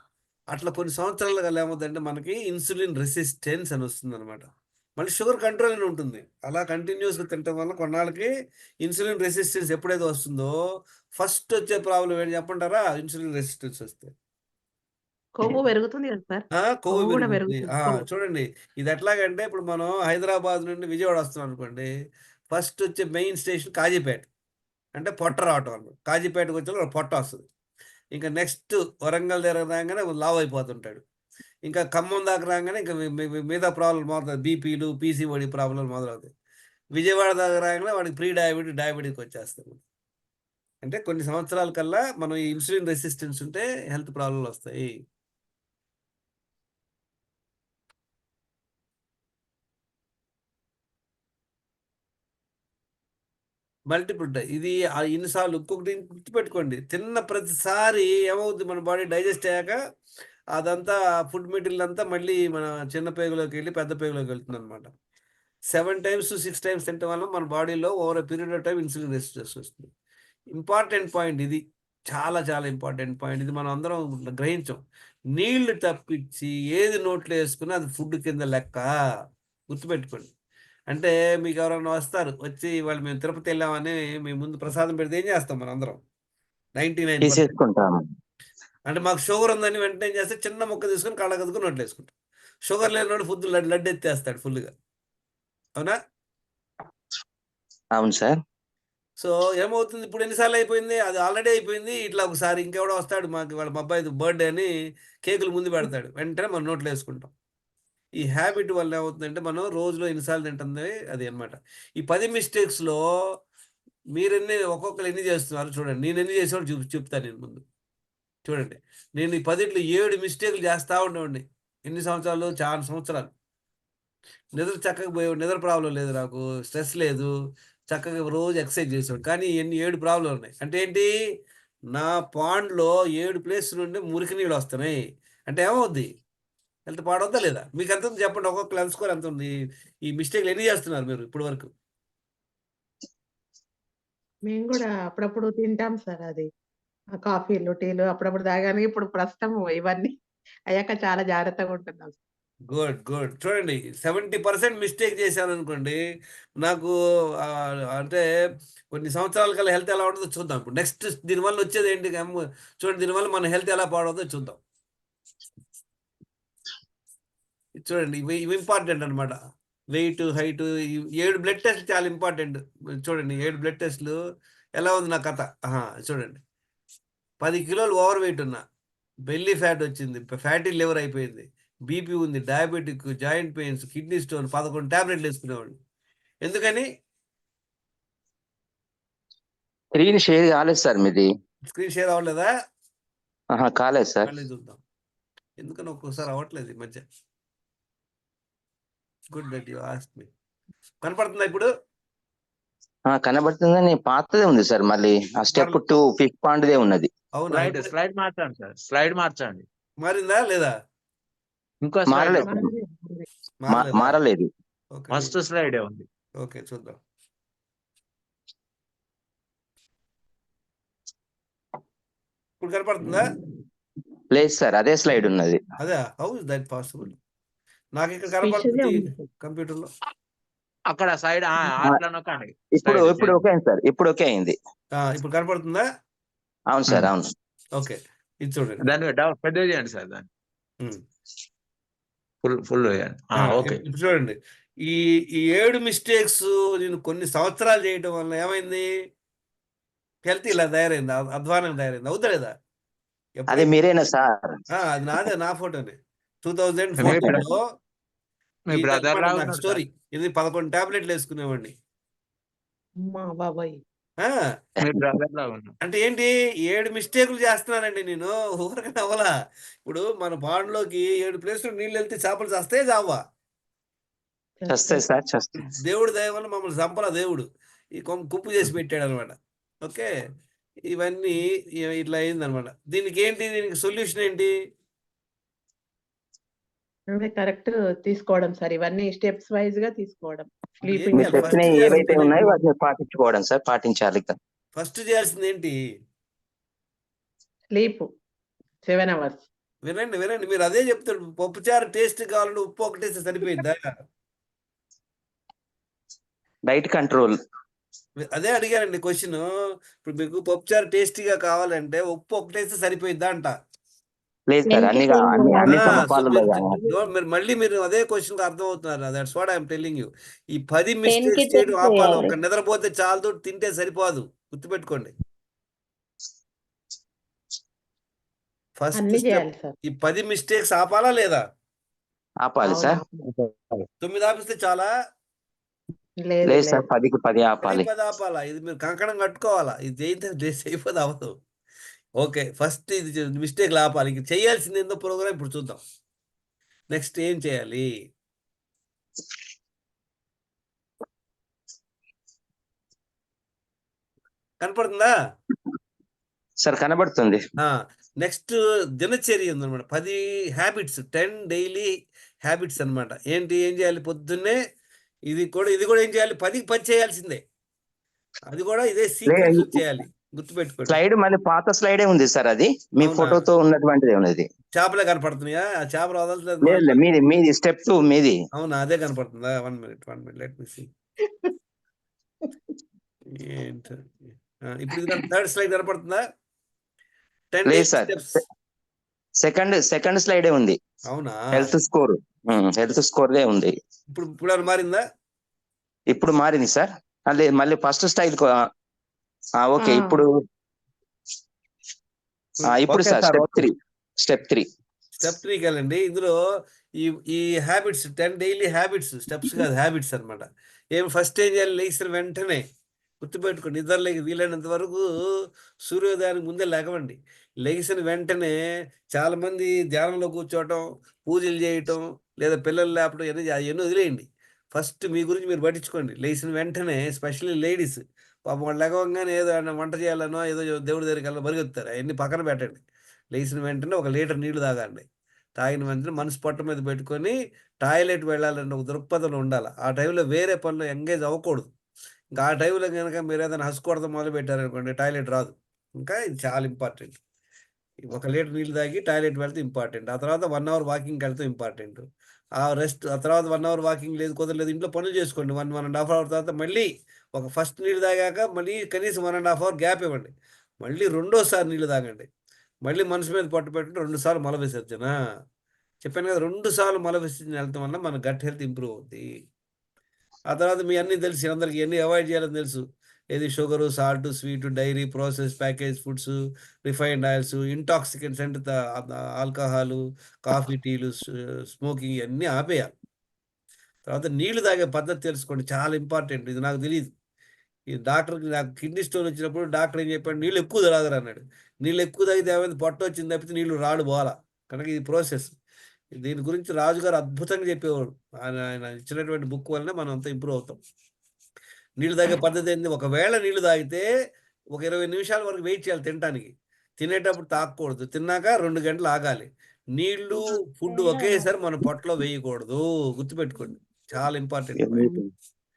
[SPEAKER 1] అట్లా కొన్ని సంవత్సరాల కల్లా ఏమవుద్దంటే మనకి ఇన్సులిన్ రెసిస్టెన్స్ అని వస్తుందనమాట. మళ్ళీ షుగర్ కంట్రోల్ అని ఉంటుంది. అలా కంటిన్యూయస్‌గా తినటం వల్ల కొన్నాళ్ళకి ఇన్సులిన్ రెసిస్టెన్స్ ఎప్పుడైతే వస్తుందో ఫస్ట్ వచ్చే ప్రాబ్లమ్ ఏంటి చెప్పంటారా? ఇన్సులిన్ రెసిస్టెన్స్ వస్తే.
[SPEAKER 3] కొవ్వు పెరుగుతుంది కదా సార్.
[SPEAKER 1] కొవ్వు
[SPEAKER 3] కొవ్వు కూడా
[SPEAKER 1] పెరుగుద్ది.
[SPEAKER 3] పెరుగుతుంది. కొవ్వు.
[SPEAKER 1] చూడండి ఇది ఎట్లాగంటే ఇప్పుడు మనం హైదరాబాద్ నుండి విజయవాడ వస్తున్నాం అనుకోండి. ఫస్ట్ వచ్చే మెయిన్ స్టేషన్ కాజీపేట. అంటే పొట్ట రావటం అన్నమాట. కాజీపేటకి వచ్చేలోపు పొట్ట వస్తది. ఇంకా నెక్స్ట్ వరంగల్ దగ్గర రాంగానే లావు అయిపోతుంటాడు. ఇంకా ఖమ్మం దాకా రాంగానే ఇంక మిగతా ప్రాబ్లమ్ మొదలవుతాయి. బీపీలు, పీసీఓడీ ప్రాబ్లమ్‌లు మొదలవుతాయి. విజయవాడ దాకా రాంగానే వాడికి ప్రీ డయాబెటిక్, డయాబెటిక్ వచ్చేస్తది. అంటే కొన్ని సంవత్సరాల కల్లా మనం ఈ ఇన్సులిన్ రెసిస్టెన్స్ ఉంటే హెల్త్ ప్రాబ్లమ్‌లు వస్తాయి. మల్టిపుల్ ఇది ఇన్ని సార్లు ఇంకొకటి గుర్తుపెట్టుకోండి. తిన్న ప్రతిసారి ఏమవుద్ది మన బాడీ డైజెస్ట్ అయ్యాక అదంతా ఫుడ్ మెటీరియల్ అంతా మళ్ళీ మన చిన్న పేగులోకెళ్ళి పెద్ద పేగులోకి వెళ్తుందనమాట. 7 టైమ్స్, 6 టైమ్స్ తినటం వల్ల మన బాడీలో over a period of time insulin resistance వస్తుంది. ఇంపార్టెంట్ పాయింట్ ఇది. చాలా చాలా ఇంపార్టెంట్ పాయింట్. ఇది మనం అందరం గ్రహించం. నీళ్లు తప్పించి ఏది నోట్లో యేసుకున్నా అది ఫుడ్ కింద లెక్క. గుర్తుపెట్టుకోండి. అంటే మీకెవరన్నా వస్తారు. వచ్చి ఇవాళ మేము తిరుపతి ఎళ్ళామని మీ ముందు ప్రసాదం పెడితే ఏం చేస్తాం మనందరం? 99%
[SPEAKER 5] తీసేసుకుంటాము.
[SPEAKER 1] అంటే మాకు షుగర్ ఉందని వెంటనే ఏం చేస్తే చిన్న ముక్క తీసుకొని కళ్ళకద్దుకొని నోట్లో యేసుకుంటాం. షుగర్ లేనోడు లడ్డెత్తేస్తాడు ఫుల్‌గా. అవునా?
[SPEAKER 5] అవును సార్.
[SPEAKER 1] సో, ఏమవుతుంది ఇప్పుడు ఎన్ని సార్లు అయిపోయింది? అది ఆల్రెడీ అయిపోయింది. ఇట్లా ఒకసారి ఇంకెవడో వస్తాడు మాకు ఇవాళ మా అబ్బాయిది బర్త్‌డే అని కేకులు ముందు పెడతాడు. వెంటనే మనం నోట్లో యేసుకుంటాం. ఈ హ్యాబిట్ వల్ల ఏమవుతుందంటే మనం రోజులో ఎన్ని సార్లు తింటుంది అది అన్నమాట. ఈ 10 మిస్టేక్స్‌లో ఒక్కొక్కరు ఎన్ని చేస్తున్నారు చూడండి. నేను ఎన్ని చేసానో చెప్తాను నేను ముందు. చూడండి. నేను ఈ 10ట్లో 7 మిస్టేక్‌లు చేస్తా ఉండేవాడిని. ఎన్ని సంవత్సరాలు? చాలా సంవత్సరాలు. నిద్ర చక్కగా పోయేవాడిని. నిద్ర ప్రాబ్లమ్ లేదు నాకు. స్ట్రెస్ లేదు. చక్కగా రోజు ఎక్సర్సైజ్ చేసేవాడిని. కానీ ఎన్ని 7 ప్రాబ్లమ్‌లు ఉన్నాయి. అంటే ఏంటి? నా పాండ్‌లో 7 ప్లేసుల నుండి మురికి నీళ్ళు వస్తున్నాయి. అంటే ఏమవుద్ది? హెల్త్ పాడవుద్దా లేదా? మీకెంతుంది చెప్పండి. ఒక్కొక్కళ్ళ హెల్త్ స్కోర్ ఎంతుంది? ఈ మిస్టేక్‌లు ఎన్ని చేస్తున్నారు మీరు ఇప్పటి వరకు?
[SPEAKER 3] మేము కూడా అప్పుడప్పుడు తింటాం సార్ అది. ఆ కాఫీలు, టీలు అప్పుడప్పుడు తాగాను. ఇప్పుడు ప్రస్తుతం ఇవన్నీ అయ్యాక చాలా జాగ్రత్తగా ఉంటున్నాం.
[SPEAKER 1] Good good. చూడండి 70% మిస్టేక్ చేశాను అనుకోండి, నాకు అంటే కొన్ని సంవత్సరాల కల్లా హెల్త్ ఎలా ఉంటుందో చూద్దాం. ఇప్పుడు నెక్స్ట్ దీనివల్ల వచ్చేది ఏంటి చూడండి, దీనివల్ల మన హెల్త్ ఎలా పాడవుతుందో చూద్దాం. చూడండి ఇవి ఇంపార్టెంట్ అనమాట. వెయిట్, హైట్, 7 బ్లడ్ టెస్ట్లు చాలా ఇంపార్టెంట్. చూడండి 7 బ్లడ్ టెస్ట్లు ఎలా ఉంది నా కథ. చూడండి 10 కిలోలు ఓవర్ వెయిట్ ఉన్నా, బెల్లీ ఫ్యాట్ వచ్చింది, ఫ్యాటీ లివర్ అయిపోయింది, బీపీ ఉంది, diabetic, joint pains, kidney stone, 11 టాబ్లెట్లు వేసుకునేవాడిని. ఎందుకని?
[SPEAKER 5] స్క్రీన్ షేర్ కాలేదు సార్ మీది.
[SPEAKER 1] స్క్రీన్ షేర్ అవ్వలేదా?
[SPEAKER 5] కాలేదు సార్.
[SPEAKER 1] మళ్ళీ చూద్దాం. ఎందుకని ఒక్కోసారి అవ్వట్లేదు ఈ మధ్య. Good that you ask me. కనపడుతుందా ఇప్పుడు?
[SPEAKER 5] కనబడుతుందని పాతదే ఉంది సార్. మళ్ళీ ఆ స్టెప్ 2 ఫిఫ్త్ పాయింట్దే ఉన్నది.
[SPEAKER 1] అవునా?
[SPEAKER 2] స్లైడ్ మార్చండి సార్, స్లైడ్ మార్చండి.
[SPEAKER 1] మారిందా లేదా?
[SPEAKER 2] ఇంకో స్లైడ్
[SPEAKER 5] మారలేదు.
[SPEAKER 1] మారలేదా?
[SPEAKER 5] మారలేదు.
[SPEAKER 1] ఓకే
[SPEAKER 2] ఫస్ట్ స్లైడే ఉంది.
[SPEAKER 1] ఓకే చూద్దాం. ఇప్పుడు కనపడుతుందా?
[SPEAKER 5] లేదు సార్, అదే స్లైడ్ ఉన్నది.
[SPEAKER 1] అదే, హౌ ఇస్ దట్ పాసిబుల్? నాకు ఇక్కడ
[SPEAKER 3] స్పెషల్గా
[SPEAKER 1] కనపడుతుంది
[SPEAKER 3] ఉంది సార్.
[SPEAKER 1] కంప్యూటర్లో.
[SPEAKER 2] అక్కడ సైడ్ అట్లా నొక్కండి.
[SPEAKER 5] ఇప్పుడు
[SPEAKER 2] Slide
[SPEAKER 5] ఇప్పుడు ఓకే అయింది సార్. ఇప్పుడు ఓకే అయింది.
[SPEAKER 1] ఇప్పుడు కనపడుతుందా?
[SPEAKER 5] అవును సార్, అవును.
[SPEAKER 1] ఓకే, ఇది చూడండి.
[SPEAKER 2] దాన్ని పెద్ద చేయండి సార్, దాన్ని
[SPEAKER 1] ఉమ్.
[SPEAKER 2] ఫుల్ చేయండి. ఓకే.
[SPEAKER 1] ఇప్పుడు చూడండి, ఈ ఈ 7 మిస్టేక్స్ నేను కొన్ని సంవత్సరాలు చేయడం వల్ల ఏమైంది? హెల్త్ ఇలా తయారైంది, అధ్వానంగా తయారైంది. అవుతా లేదా?
[SPEAKER 5] అది మీరేనా సార్?
[SPEAKER 1] అది నాదే, నా ఫోటోనే. 2014లో
[SPEAKER 2] మీ బ్రదర్ లా
[SPEAKER 1] నాకు
[SPEAKER 2] ఉన్నాడు
[SPEAKER 1] స్టోరీ. ఇది 11 టాబ్లెట్లు వేసుకునేవాడిని.
[SPEAKER 3] అమ్మా బాబాయ్.
[SPEAKER 1] ఆ,
[SPEAKER 2] మీ బ్రదర్ లా ఉన్నాడు.
[SPEAKER 1] అంటే ఏంటి, 7 మిస్టేకులు చేస్తున్నానండి నేను. ఊరకనే అవలా. ఇప్పుడు మన బాండ్లోకి 7 ప్లేసులు నీళ్ళు వెళ్తే చేపలు చేస్తే చావా?
[SPEAKER 5] చస్తాయి సార్, చస్తాయి.
[SPEAKER 1] దేవుడు దయ వల్ల మమ్మల్ని చంపల దేవుడు, ఈ కుప్పు చేసి పెట్టాడు అనమాట. ఓకే, ఇవన్నీ ఇట్లా అయిందనమాట. దీనికి సొల్యూషన్ ఏంటి?
[SPEAKER 3] అంటే కరెక్ట్ తీసుకోవడం సార్. ఇవన్నీ స్టెప్స్ వైజ్ గా తీసుకోవడం.
[SPEAKER 1] ఏం
[SPEAKER 3] స్లీపింగ్
[SPEAKER 5] మీరు
[SPEAKER 1] చేయాలి?
[SPEAKER 5] చెప్పిన
[SPEAKER 1] ఫస్ట్
[SPEAKER 5] ఏవైతే
[SPEAKER 1] చేయాల్సింది
[SPEAKER 5] ఉన్నాయో వాటిని పాటించుకోవడం సార్, పాటించాలి.
[SPEAKER 1] ఫస్ట్ చేయాల్సింది ఏంటి?
[SPEAKER 3] Sleep 7 hours.
[SPEAKER 1] వినండి వినండి, మీరు అదే చెప్తాడు. పప్పుచారు టేస్ట్ కావాలంటే ఉప్పు ఒకటేస్తే సరిపోయిందా?
[SPEAKER 5] Diet control.
[SPEAKER 1] అదే అడిగారండి క్వశ్చన్. ఇప్పుడు మీకు పప్పుచారు టేస్టీగా కావాలంటే ఉప్పు ఒకటేస్తే సరిపోయిద్దా అంట.
[SPEAKER 5] లేదు సార్, అన్ని
[SPEAKER 1] సో
[SPEAKER 5] సమపాలలో
[SPEAKER 1] మీరు మళ్ళీ అదే క్వశ్చన్ అర్థం అవుతున్నారు. That's what I'm telling you. ఈ 10
[SPEAKER 4] 10 కి
[SPEAKER 1] మిస్టేక్స్
[SPEAKER 4] 10
[SPEAKER 1] చేయడం ఆపాలి.
[SPEAKER 4] చేయాలి.
[SPEAKER 1] ఒక నిద్రపోతే చాలదు, తింటే సరిపోదు. గుర్తుపెట్టుకోండి. ఫస్ట్
[SPEAKER 3] అన్ని
[SPEAKER 1] స్టెప్,
[SPEAKER 3] చేయాలి సార్.
[SPEAKER 1] ఈ 10 మిస్టేక్స్ ఆపాలా లేదా?
[SPEAKER 5] ఆపాలి సార్.
[SPEAKER 3] అవును.
[SPEAKER 1] 9 ఆపిస్తే చాలా?
[SPEAKER 3] లేదు
[SPEAKER 5] లేదు సార్,
[SPEAKER 3] లేదు.
[SPEAKER 5] 10కి 10 ఆపాలి.
[SPEAKER 1] 10 ఆపాలా? ఇది మీరు కంకణం కట్టుకోవాలా. ఇది చేయకపోతే అవ్వదు. ఓకే, ఫస్ట్ ఇది మిస్టేక్ ఆపాలి. ఇంక చేయాల్సింది ఏందో ప్రోగ్రామ్ ఇప్పుడు చూద్దాం. నెక్స్ట్ ఏం చేయాలి? కనపడుతుందా?
[SPEAKER 5] సార్ కనబడుతుంది.
[SPEAKER 1] నెక్స్ట్ దినచర్య ఉందన్నమాట. 10 హ్యాబిట్స్, 10 డైలీ హ్యాబిట్స్ అనమాట. ఏం చేయాలి? పొద్దున్నే ఇది కూడా ఏం చేయాలి? 10కి 10 చేయాల్సిందే. అది కూడా ఇదే సీక్వెన్స్ చేయాలి. గుర్తుపెట్టుకోండి.
[SPEAKER 5] స్లైడ్ మళ్ళీ పాత స్లైడే ఉంది సార్, అది మీ
[SPEAKER 1] అవునా?
[SPEAKER 5] ఫోటోతో ఉన్నటువంటిది ఉన్నది.
[SPEAKER 1] చేపలే కనపడుతున్నాయా? ఆ చేపలు వదలట్లేదు.
[SPEAKER 5] లేదు, మీది స్టెప్ 2 మీది.
[SPEAKER 1] అవునా? అదే కనపడుతుందా? 1 minute లెట్ మీ సీ. ఇప్పుడు థర్డ్ స్లైడ్ కనపడుతుందా? 10
[SPEAKER 5] లేదు సార్,
[SPEAKER 1] స్టెప్స్.
[SPEAKER 5] సెకండ్ స్లైడే ఉంది.
[SPEAKER 1] అవునా?
[SPEAKER 5] హెల్త్ స్కోర్దే ఉంది.
[SPEAKER 1] ఇప్పుడు అది మారిందా?
[SPEAKER 5] ఇప్పుడు మారింది సార్. అదే మళ్ళీ ఫస్ట్ స్టైల్. ఓకే, ఇప్పుడు సార్ స్టెప్ 3
[SPEAKER 1] స్టెప్ 3కి వెళ్ళండి. ఇందులో ఈ హ్యాబిట్స్ 10 డైలీ హ్యాబిట్స్, స్టెప్స్ కాదు, హ్యాబిట్స్ అనమాట. ఫస్ట్ ఏం చేయాలి? లేచిన వెంటనే గుర్తుపెట్టుకోండి, నిద్రలేకి వీలైనంత వరకు సూర్యోదయానికి ముందే లేకవండి. లేచిన వెంటనే చాలా మంది ధ్యానంలో కూర్చోవటం, పూజలు చేయటం, లేదా పిల్లలు లేపడం, అవన్నీ వదిలేయండి. ఫస్ట్ మీ గురించి మీరు పట్టించుకోండి. లేచిన వెంటనే స్పెషల్లీ లేడీస్ పాపం వాళ్ళు లేకవంగానే ఏదో వంట చేయాలనో ఏదో దేవుడి దగ్గరికి వెళ్ళి పరిగెత్తారు. అవన్నీ పక్కన పెట్టండి. లేచిన వెంటనే 1 లీటర్ నీళ్లు తాగండి. తాగిన వెంటనే మనసు పొట్ట మీద పెట్టుకొని టాయిలెట్ వెళ్ళాలన్న ఒక దృక్పథంలో ఉండాలి. ఆ టైంలో వేరే పనులు ఎంగేజ్ అవ్వకూడదు. ఇంకా ఆ టైంలో కనుక మీరు ఏదైనా హసుకోవడం మొదలు పెట్టారనుకోండి, టాయిలెట్ రాదు. ఇంకా ఇది చాలా ఇంపార్టెంట్. 1 లీటర్ నీళ్ళు తాగి టాయిలెట్ వెళ్తే ఇంపార్టెంట్. ఆ తర్వాత 1 అవర్ వాకింగ్‌కి వెళ్తే ఇంపార్టెంట్. ఆ తర్వాత 1 అవర్ వాకింగ్ లేదు, కుదరలేదు, ఇంట్లో పనులు చేసుకోండి. 1 ½ అవర్ తర్వాత మళ్ళీ ఫస్ట్ నీళ్ళు తాగాక మళ్ళీ కనీసం 1 ½ అవర్ గ్యాప్ ఇవ్వండి. మళ్ళీ రెండోసారి నీళ్ళు తాగండి. మళ్ళీ మనసు మీద పట్టు పెట్టుకొని 2 సార్లు మల విసర్జన. చెప్పాను కదా, 2 సార్లు మల విసర్జన వెళ్ళటం వల్ల మన గట్ హెల్త్ ఇంప్రూవ్ అవుద్ది. ఆ తర్వాత మీ అన్నీ తెలుసు, అందరికి ఎన్ని అవాయిడ్ చేయాలని తెలుసు. ఏది sugar, salt, sweet, dairy, process, package foods, refined oils, intoxicants అంటే ఆల్కహాలు, కాఫీ, టీలు, స్మోకింగ్ ఇవన్నీ ఆపేయాలి. తర్వాత నీళ్లు తాగే పద్ధతి తెలుసుకోండి, చాలా ఇంపార్టెంట్. ఇది నాకు తెలియదు. ఈ డాక్టర్కి నాకు కిడ్నీ స్టోన్ వచ్చినప్పుడు డాక్టర్ ఏం చెప్పాడు, నీళ్ళు ఎక్కువ తాగరు అన్నాడు. నీళ్ళు ఎక్కువ తాగితే ఏమైంది, పొట్ట వచ్చింది తప్పితే నీళ్ళు రాడు పోలా. కనుక ఇది ప్రాసెస్. దీని గురించి రాజుగారు అద్భుతంగా చెప్పేవాడు. ఆయన ఇచ్చినటువంటి బుక్ వల్లనే మనం అంతా ఇంప్రూవ్ అవుతాం. నీళ్ళు తాగే పద్ధతి ఏంది, ఒకవేళ నీళ్ళు తాగితే ఒక 20 నిమిషాల వరకు వెయిట్ చేయాలి తినటానికి. తినేటప్పుడు తాగకూడదు, తిన్నాక 2 గంటలు ఆగాలి. నీళ్లు, ఫుడ్ ఒకేసారి మన పొట్టలో వేయకూడదు, గుర్తుపెట్టుకోండి, చాలా ఇంపార్టెంట్.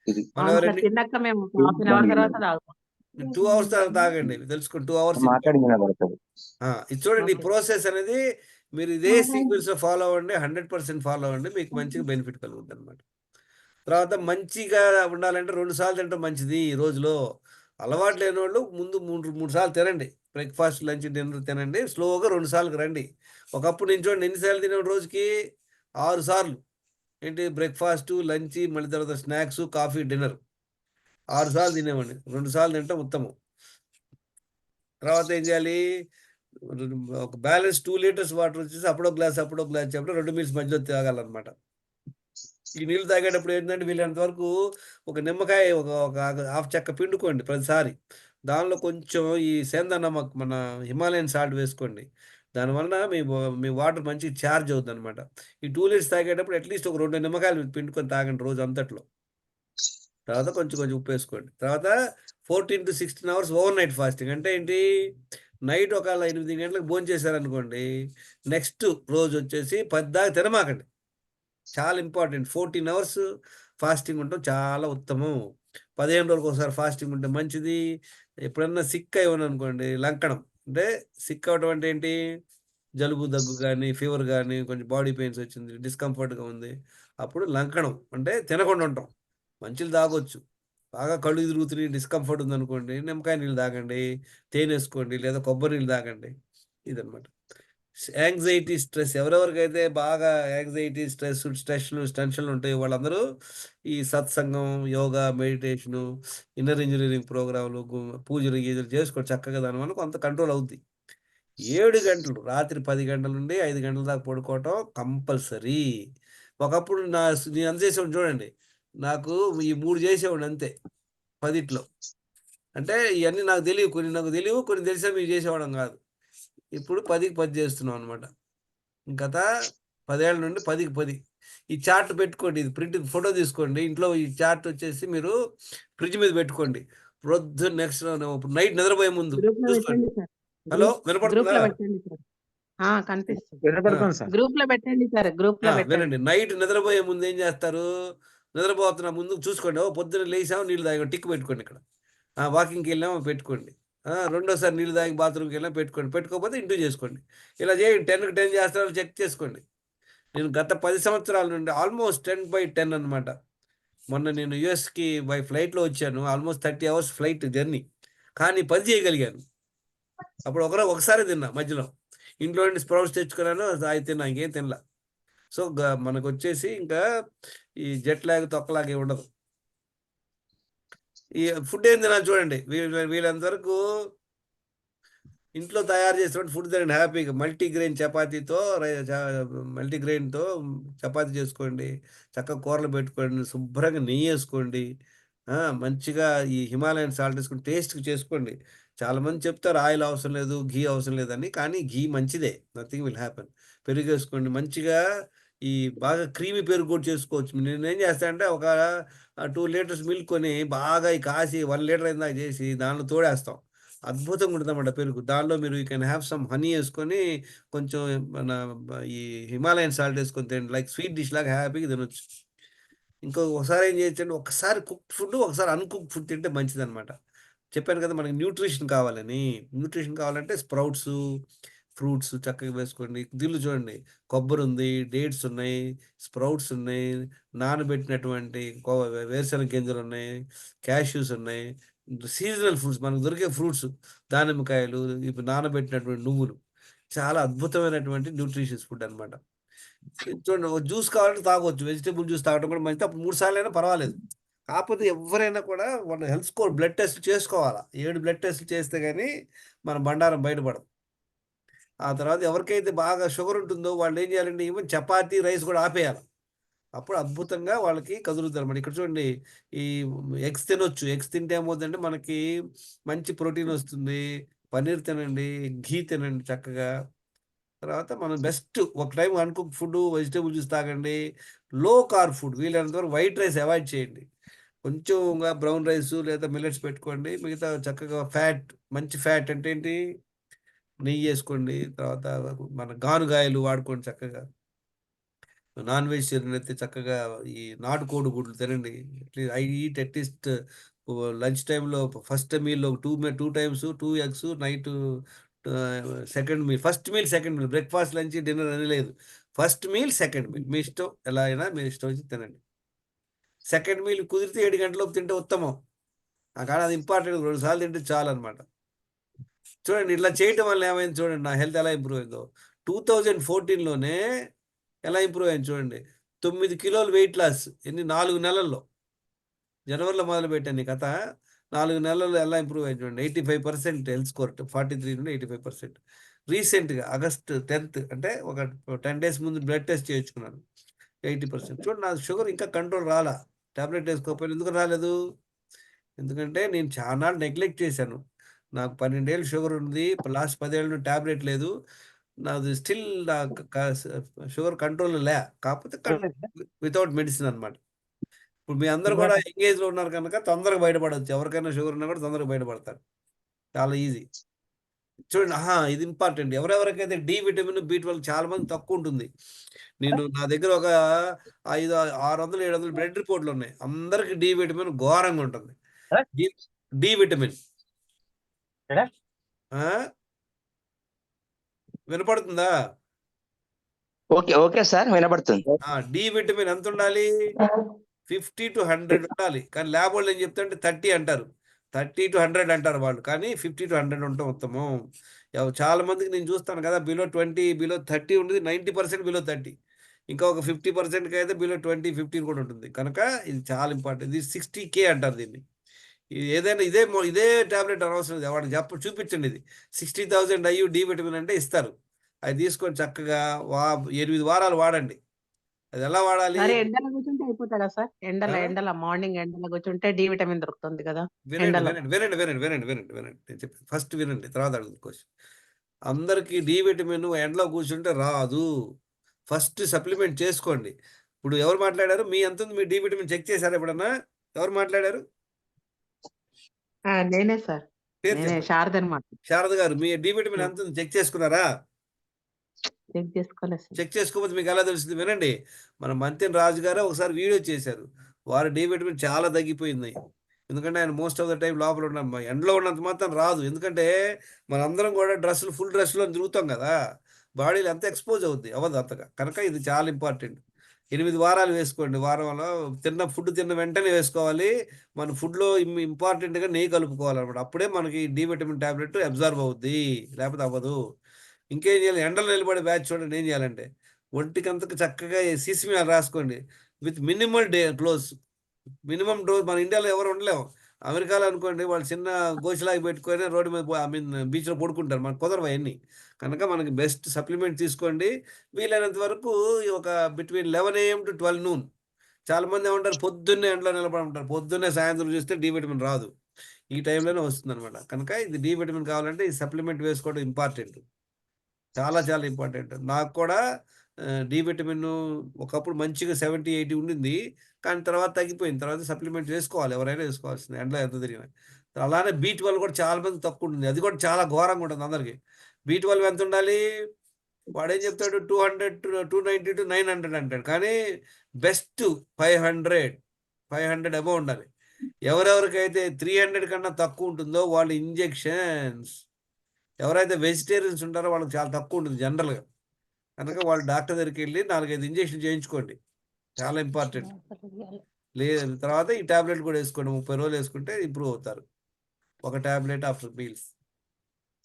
[SPEAKER 5] ఇది
[SPEAKER 1] మనం
[SPEAKER 3] అవును సార్,
[SPEAKER 1] ఎవరండి
[SPEAKER 3] తిన్నాక మేము హాఫ్ అన్ అవర్ తర్వాత తాగుతాం.
[SPEAKER 1] 2 అవర్స్ తర్వాత తాగండి, తెలుసుకోండి. 2 అవర్స్
[SPEAKER 5] మాట్లాడి వినబడుతుంది.
[SPEAKER 1] ఇది చూడండి. ఈ
[SPEAKER 3] ఓకే.
[SPEAKER 1] ప్రాసెస్ అనేది మీరు ఇదే సీక్వెన్స్ లో ఫాలో అవ్వండి, 100% ఫాలో అవ్వండి, మీకు మంచిగా బెనిఫిట్ కలుగుతుంది అనమాట. తర్వాత మంచిగా ఉండాలంటే 2 సార్లు తినడం మంచిది ఈ రోజులో. అలవాటు లేని వాళ్ళు ముందు 3 సార్లు తినండి. బ్రేక్ఫాస్ట్, లంచ్, డిన్నర్ తినండి. స్లోగా 2 సార్లకు రండి. ఒకప్పుడు నేను చూడండి ఎన్నిసార్లు తినే రోజుకి 6 సార్లు. ఏంటి, బ్రేక్ఫాస్ట్, లంచ్, మళ్ళీ తర్వాత స్నాక్స్, కాఫీ, డిన్నర్ 6 సార్లు తినేవాడిని. 2 సార్లు తింటాం ఉత్తమం. తర్వాత ఏం చేయాలి, ఒక బ్యాలెన్స్ 2 లీటర్స్ వాటర్ వచ్చేసి అప్పుడో గ్లాస్ చెప్పడం 2 మీల్స్ మధ్యలో తాగాలన్నమాట. ఈ నీళ్ళు తాగేటప్పుడు ఏంటంటే వీలైనంత వరకు ఒక నిమ్మకాయ ఒక హాఫ్ చెక్క పిండుకోండి ప్రతిసారి. దానిలో కొంచెం ఈ సేందా నమక్, మన హిమాలయన్ సాల్ట్ వేసుకోండి. దానివలన మీ వాటర్ మంచిగా ఛార్జ్ అవుతుంది అనమాట. ఈ 2 లీటర్స్ తాగేటప్పుడు అట్లీస్ట్ ఒక 2 నిమ్మకాయలు పిండుకొని తాగండి రోజు అంతట్లో. తర్వాత కొంచెం కొంచెం ఉప్పు వేసుకోండి. తర్వాత 14 to 16 hours over night fasting. అంటే ఏంటి, నైట్ ఒకవేళ 8 గంటలకు భోంచేశారనుకోండి, నెక్స్ట్ రోజు వచ్చేసి 10 దాకా తినమాకండి. చాలా ఇంపార్టెంట్. 14 అవర్స్ ఫాస్టింగ్ ఉండటం చాలా ఉత్తమం. 15 రోజులకు ఒకసారి ఫాస్టింగ్ ఉంటే మంచిది. ఎప్పుడన్నా సిక్ అయ్యాను అనుకోండి, లంకడం. అంటే సిక్ అవ్వడం అంటే ఏంటి, జలుబు, దగ్గు కానీ, ఫీవర్ కానీ, కొంచెం బాడీ పెయిన్స్ వచ్చింది, డిస్కంఫర్ట్గా ఉంది, అప్పుడు లంకడం అంటే తినకుండా ఉంటాం. మంచిలు తాగొచ్చు. బాగా కళ్ళు తిరుగుతున్నాయి, డిస్కంఫర్ట్ ఉందనుకోండి, నిమ్మకాయ నీళ్ళు తాగండి, తేనె వేసుకోండి, లేదా కొబ్బరి నీళ్ళు తాగండి. ఇదనమాట. యాంగ్జైటీ, స్ట్రెస్, ఎవరెవరికైతే బాగా యాంగ్జైటీ, స్ట్రెస్లు, టెన్షన్లు ఉంటాయో వాళ్ళందరూ ఈ సత్సంగం, యోగా, మెడిటేషను, ఇన్నర్ ఇంజనీరింగ్ ప్రోగ్రాంలు, పూజలు గీజలు చేసుకోండి చక్కగా. దానివల్ల కొంత కంట్రోల్ అవుద్ది. 7 గంటలు, రాత్రి 10 గంటల నుండి 5 గంటల దాకా పడుకోవటం కంపల్సరీ. ఒకప్పుడు నేను ఎంత చేసేవాడిని చూడండి, నాకు ఈ 3 చేసేవాడిని అంతే 10 అంటే ఇవన్నీ నాకు తెలియవు, కొన్ని తెలిసా మీకు చేసేవాళ్ళం కాదు. ఇప్పుడు 10కి 10 చేస్తున్నాం అనమాట. గత 10 ఏళ్ల నుండి 10కి 10. ఈ చార్ట్ పెట్టుకోండి, ఇది ప్రింట్ ఫోటో తీసుకోండి, ఇంట్లో ఈ చార్ట్ వచ్చేసి మీరు ఫ్రిడ్జ్ మీద పెట్టుకోండి. ప్రొద్దున నెక్స్ట్ నైట్ నిద్రపోయే ముందు
[SPEAKER 3] గ్రూప్ లో
[SPEAKER 1] చూసుకోండి.
[SPEAKER 3] పెట్టండి సార్.
[SPEAKER 1] హలో,
[SPEAKER 3] గ్రూప్ లో
[SPEAKER 1] వినపడుతుందా?
[SPEAKER 3] పెట్టండి సార్. కనిపిస్తుంది.
[SPEAKER 2] వినపడుతుంది సార్.
[SPEAKER 3] గ్రూప్ లో పెట్టండి సార్. గ్రూప్ లో పెట్టండి.
[SPEAKER 1] వినండి, నైట్ నిద్రపోయే ముందు ఏం చేస్తారు, నిద్రపోతున్న ముందు చూసుకోండి, పొద్దున్న లేచాము నీళ్ళు తాగాము, టిక్ పెట్టుకోండి ఇక్కడ. వాకింగ్కి వెళ్ళాము పెట్టుకోండి. రెండోసారి నీళ్ళు తాగి బాత్రూమ్కి వెళ్ళాము పెట్టుకోండి. పెట్టుకోకపోతే ఇంటూ చేసుకోండి. ఇలా చేయండి. 10కి 10 చేస్తారో చెక్ చేసుకోండి. నేను గత 10 సంవత్సరాల నుండి ఆల్మోస్ట్ 10/10 అనమాట. మొన్న నేను యుఎస్కి ఫ్లైట్లో వచ్చాను, ఆల్మోస్ట్ 30 అవర్స్ ఫ్లైట్ జర్నీ, కానీ 10 చేయగలిగాను. అప్పుడు ఒకసారి తిన్నా మధ్యలో, ఇంట్లో నుండి స్ప్రౌట్స్ తెచ్చుకున్నాను, అది తిన్నా, ఇంకేం తినలా. సో మనకు వచ్చేసి ఇంకా ఈ జెట్ లాగ్, తొక్కలాగే ఉండదు. ఈ ఫుడ్ ఏం తినాలి చూడండి, వీళ్ళంతవరకు ఇంట్లో తయారు చేసినటువంటి ఫుడ్ తినండి హ్యాపీగా. మల్టీగ్రెయిన్ చపాతీ చేసుకోండి, చక్కగా కూరలు పెట్టుకోండి, శుభ్రంగా నెయ్యి వేసుకోండి, మంచిగా ఈ హిమాలయన్ సాల్ట్ వేసుకుని టేస్ట్కి చేసుకోండి. చాలామంది చెప్తారు ఆయిల్ అవసరం లేదు, ఘీ అవసరం లేదని, కానీ ఘీ మంచిదే, నథింగ్ విల్ హ్యాపెన్. పెరుగు వేసుకోండి మంచిగా, ఈ బాగా క్రీమీ పెరుగు కూడా చేసుకోవచ్చు. నేనేం చేస్తానంటే ఒక 2 లీటర్స్ మిల్క్ కొని బాగా ఈ కాసి 1 లీటర్ అయిందా చేసి దానిలో తోడేస్తాం, అద్భుతంగా ఉంటుందన్నమాట పెరుగు. దానిలో మీరు you can have some honey వేసుకొని, కొంచెం మన ఈ హిమాలయన్ సాల్ట్ వేసుకొని తినండి, లైక్ స్వీట్ డిష్ లాగా హ్యాపీగా తినొచ్చు. ఒకసారి ఏం చేయొచ్చు అంటే, ఒకసారి కుక్ ఫుడ్, ఒకసారి అన్కుక్ ఫుడ్ తింటే మంచిది అనమాట. చెప్పాను కదా మనకి న్యూట్రిషన్ కావాలని. న్యూట్రిషన్ కావాలంటే స్ప్రౌట్స్, ఫ్రూట్స్ చక్కగా వేసుకోండి. దీనిలో చూడండి కొబ్బరి ఉంది, డేట్స్ ఉన్నాయి, స్ప్రౌట్స్ ఉన్నాయి, నానబెట్టినటువంటి వేరుశెనగ గింజలు ఉన్నాయి, క్యాష్యూస్ ఉన్నాయి. సీజనల్ ఫ్రూట్స్ మనకు దొరికే ఫ్రూట్స్, దానిమ్మకాయలు, ఇప్పుడు నానబెట్టినటువంటి నువ్వులు. చాలా అద్భుతమైనటువంటి న్యూట్రిషియస్ ఫుడ్ అన్నమాట. చూడండి జ్యూస్ కావాలంటే తాగొచ్చు. వెజిటబుల్ జ్యూస్ తాగడం కూడా మంచిది. అప్పుడు 3 సార్లైనా పర్వాలేదు. కాకపోతే ఎవ్వరైనా కూడా వాళ్ళ హెల్త్ స్కోర్ బ్లడ్ టెస్ట్ చేసుకోవాలా. 7 బ్లడ్ టెస్ట్‌లు చేస్తే గాని మన బండారం బయటపడదు. ఆ తర్వాత ఎవరికైతే బాగా షుగర్ ఉంటుందో వాళ్ళు ఏం చేయాలంటే ఈవెన్ చపాతీ, రైస్ కూడా ఆపేయాలి. అప్పుడు అద్భుతంగా వాళ్ళకి కదులుతారన్నమాట. ఇక్కడ చూడండి ఈ ఎగ్స్ తినొచ్చు. ఎగ్స్ తింటే ఏమవుతుందంటే మనకి మంచి ప్రోటీన్ వస్తుంది. పన్నీర్ తినండి, ఘీ తినండి చక్కగా. తర్వాత మనం బెస్ట్ ఒక time uncooked food, vegetable juice తాగండి. లో కార్బ్ ఫుడ్ వీలైనంత వరకు వైట్ రైస్ అవాయిడ్ చేయండి. కొంచెంగా బ్రౌన్ రైస్ లేదా మిల్లెట్స్ పెట్టుకోండి. మిగతా చక్కగా ఫ్యాట్, మంచి ఫ్యాట్ అంటే ఏంటి? నెయ్యేసుకోండి. తర్వాత మన గానుగాయలు వాడుకోండి చక్కగా. నాన్ వెజిటేరియన్ అయితే చక్కగా ఈ నాటుకోడి గుడ్లు తినండి. ఐ ఈట్ అట్‌లీస్ట్ లంచ్ టైమ్‌లో ఫస్ట్ మీల్‌లో 2 times 2 eggs night second meal. First meal, second meal. Breakfast, lunch, dinner అని లేదు. First meal, second meal. మీ ఇష్టం ఎలా అయినా మీ ఇష్టం వచ్చింది తినండి. సెకండ్ మీల్ కుదిరితే 7 గంటలలోపు తింటే ఉత్తమం. కానీ అది ఇంపార్టెంట్. 2 సార్లు తింటే చాలన్నమాట. చూడండి ఇట్లా చేయటం వల్ల ఏమైంది చూడండి నా హెల్త్ ఎలా ఇంప్రూవ్ అయిందో. 2014లోనే ఎలా ఇంప్రూవ్ అయింది చూడండి. 9 కిలోలు వెయిట్ లాస్. 4 నెలల్లో. జనవరిలో మొదలుపెట్టాను ఈ కథ. 4 నెలల్లో ఎలా ఇంప్రూవ్ అయింది చూడండి. 85% హెల్త్ స్కోర్ 43 నుండి 85%. రీసెంట్‌గా ఆగస్ట్ 10th అంటే ఒక 10 డేస్ ముందు బ్లడ్ టెస్ట్ చేయించుకున్నాను. 80%. చూడండి నా షుగర్ ఇంకా కంట్రోల్ రాలా. టాబ్లెట్ ఏసుకోకపోయినా ఎందుకు రాలేదు? ఎందుకంటే నేను చానాళ్ళు నెగ్లెక్ట్ చేశాను. నాకు 12 ఏళ్ళు షుగర్ ఉంది. లాస్ట్ 10 ఏళ్ల నుండి టాబ్లెట్ లేదు. నాది స్టిల్ షుగర్ కంట్రోల్‌లో కాకపోతే వితౌట్ మెడిసిన్ అన్నమాట. ఇప్పుడు మీ అందరూ కూడా యంగ్ ఏజ్‌లో ఉన్నారు కనుక తొందరగా బయటపడొచ్చు. ఎవరికైనా షుగర్ ఉన్నా కూడా తొందరగా బయటపడతారు. చాలా ఈజీ. చూడండి ఇది ఇంపార్టెంట్. ఎవరెవరికైతే డి విటమిన్, బి12 చాలా మందికి తక్కువ ఉంటుంది. నా దగ్గర ఒక 600, 700 బ్లడ్ రిపోర్ట్‌లు ఉన్నాయి. అందరికి డి విటమిన్ ఘోరంగా ఉంటుంది. D D vitamin. ఆ! వినపడుతుందా?
[SPEAKER 5] ఓకే ఓకే సార్, వినబడుతుంది.
[SPEAKER 1] డి విటమిన్ ఎంత ఉండాలి? 50-100 ఉండాలి. కానీ ల్యాబ్ వాళ్ళు ఏం చెప్తారంటే 30 అంటారు. 30-100 అంటారు వాళ్ళు. కానీ 50-100 ఉండటం ఉత్తమం. చాలా మందికి నేను చూస్తాను కదా! బిలో 20, బిలో 30 ఉండేది 90% బిలో 30. ఇంకా ఒక 50% అయితే బిలో 20, 15 కూడా ఉంటుంది. కనుక ఇది చాలా ఇంపార్టెంట్. ఇది 60K అంటారు దీన్ని. ఇది ఏదైనా ఇదే టాబ్లెట్ అనవసరం లేదు. వాడికి చూపించండి ఇది. 60,000 IU డి విటమిన్ అంటే ఇస్తారు. అది తీసుకొని చక్కగా 8 వారాలు వాడండి. అది ఎలా వాడాలి?
[SPEAKER 3] మరి ఎండలో కూర్చుంటే అయిపోతదా సార్?
[SPEAKER 1] ఆ?
[SPEAKER 3] ఎండల మార్నింగ్ ఎండలో కూర్చుంటే డి విటమిన్ దొరుకుతుంది కదా
[SPEAKER 1] వినండి
[SPEAKER 3] ఎండలో.
[SPEAKER 1] వినండి వినండి వినండి వినండి వినండి వినండి నేను చెప్పాను ఫస్ట్ వినండి తర్వాత అడుగుతుంది క్వశ్చన్. అందరికీ డి విటమిన్ ఎండలో కూర్చుంటే రాదు. ఫస్ట్ సప్లిమెంట్ చేసుకోండి. ఇప్పుడు ఎవరు మాట్లాడారు? మీ ఎంత ఉంది? మీ డి విటమిన్ చెక్ చేశారా ఎప్పుడన్నా? ఎవరు మాట్లాడారు?
[SPEAKER 3] నేనే సార్.
[SPEAKER 1] పేరు
[SPEAKER 3] నేనే
[SPEAKER 1] చెప్పండి.
[SPEAKER 3] శారదని మాట.
[SPEAKER 1] శారద గారు మీ డి విటమిన్ ఎంత ఉంది? చెక్ చేసుకున్నారా?
[SPEAKER 3] చెక్ చేసుకోలేదు సార్.
[SPEAKER 1] చెక్ చేసుకోకపోతే మీకు ఎలా తెలుస్తుంది? వినండి. మన మంతెన రాజు గారు ఒకసారి వీడియో చేశారు. వారి డి విటమిన్ చాలా తగ్గిపోయింది. ఎందుకంటే ఆయన మోస్ట్ ఆఫ్ ద టైం లోపల ఉన్నాం. ఎండలో ఉన్నంత మాత్రం రాదు. ఎందుకంటే మనందరం కూడా ఫుల్ డ్రెస్సులో తిరుగుతాం కదా! బాడీలో ఎంత ఎక్స్‌పోజ్ అవుద్ది. అవ్వదు అంతగా. కనుక ఇది చాలా ఇంపార్టెంట్. 8 వారాలు వేసుకోండి. వారంలో ఫుడ్ తిన్న వెంటనే వేసుకోవాలి. మన ఫుడ్‌లో ఇంపార్టెంట్‌గా నెయ్యి కలుపుకోవాలన్నమాట. అప్పుడే మనకి డి విటమిన్ టాబ్లెట్ అబ్జార్బ్ అవుద్ది. లేకపోతే అవ్వదు. ఇంకేం చేయాలి? ఎండలో నిలబడే బ్యాచ్ చూడండి ఏం చేయాలంటే, ఒంటికంతకు చక్కగా సీసమి ఆయిల్ రాసుకోండి. With minimal minimum dose. మన ఇండియాలో ఎవరు ఉండలేము. అమెరికాలో అనుకోండి వాళ్ళు చిన్న గోచిలాగా పెట్టుకొని రోడ్డు మీద బీచ్‌లో పడుకుంటారు. మనకు కుదరవు అయన్నీ. కనుక మనకి బెస్ట్ సప్లిమెంట్ తీసుకోండి. వీలైనంత వరకు ఒక బిట్వీన్ 11 AM to 12 noon. చాలామంది ఏమంటారు పొద్దున్నే ఎండలో నిలబడమంటారు. పొద్దున్నే సాయంత్రం చూస్తే డి విటమిన్ రాదు. ఈ టైంలోనే వస్తుందన్నమాట. కనుక ఇది డి విటమిన్ కావాలంటే ఈ సప్లిమెంట్ వేసుకోవడం ఇంపార్టెంట్. చాలా చాలా ఇంపార్టెంట్. నాకు కూడా డి విటమిన్ ఒకప్పుడు మంచిగా 70, 80 ఉండింది. కానీ తర్వాత తగ్గిపోయింది. తర్వాత సప్లిమెంట్ వేసుకోవాలి. ఎవరైనా వేసుకోవాల్సిందే ఎండలో ఎంత తిరిగినా. అలానే బి12 కూడా చాలా మందికి తక్కువ ఉంటుంది. అది కూడా చాలా ఘోరంగా ఉంటుంది అందరికి. బి12 ఎంత ఉండాలి? వాడేం చెప్తాడు 290-900 అంటాడు. కానీ బెస్ట్ 500 అబోవ్ ఉండాలి. ఎవరెవరికైతే 300 కన్నా తక్కువ ఉంటుందో వాళ్ళు ఇంజెక్షన్స్. ఎవరైతే వెజిటేరియన్స్ ఉంటారో వాళ్ళకి చాలా తక్కువ ఉంటుంది జనరల్గా. కనుక వాళ్ళు డాక్టర్ దగ్గరికి వెళ్ళి 4-5 ఇంజెక్షన్ చేయించుకోండి, చాలా ఇంపార్టెంట్. లేదు తర్వాత ఈ టాబ్లెట్ కూడా వేసుకోండి, 30 రోజులు వేసుకుంటే ఇంప్రూవ్ అవుతారు. ఒక tablet after meals.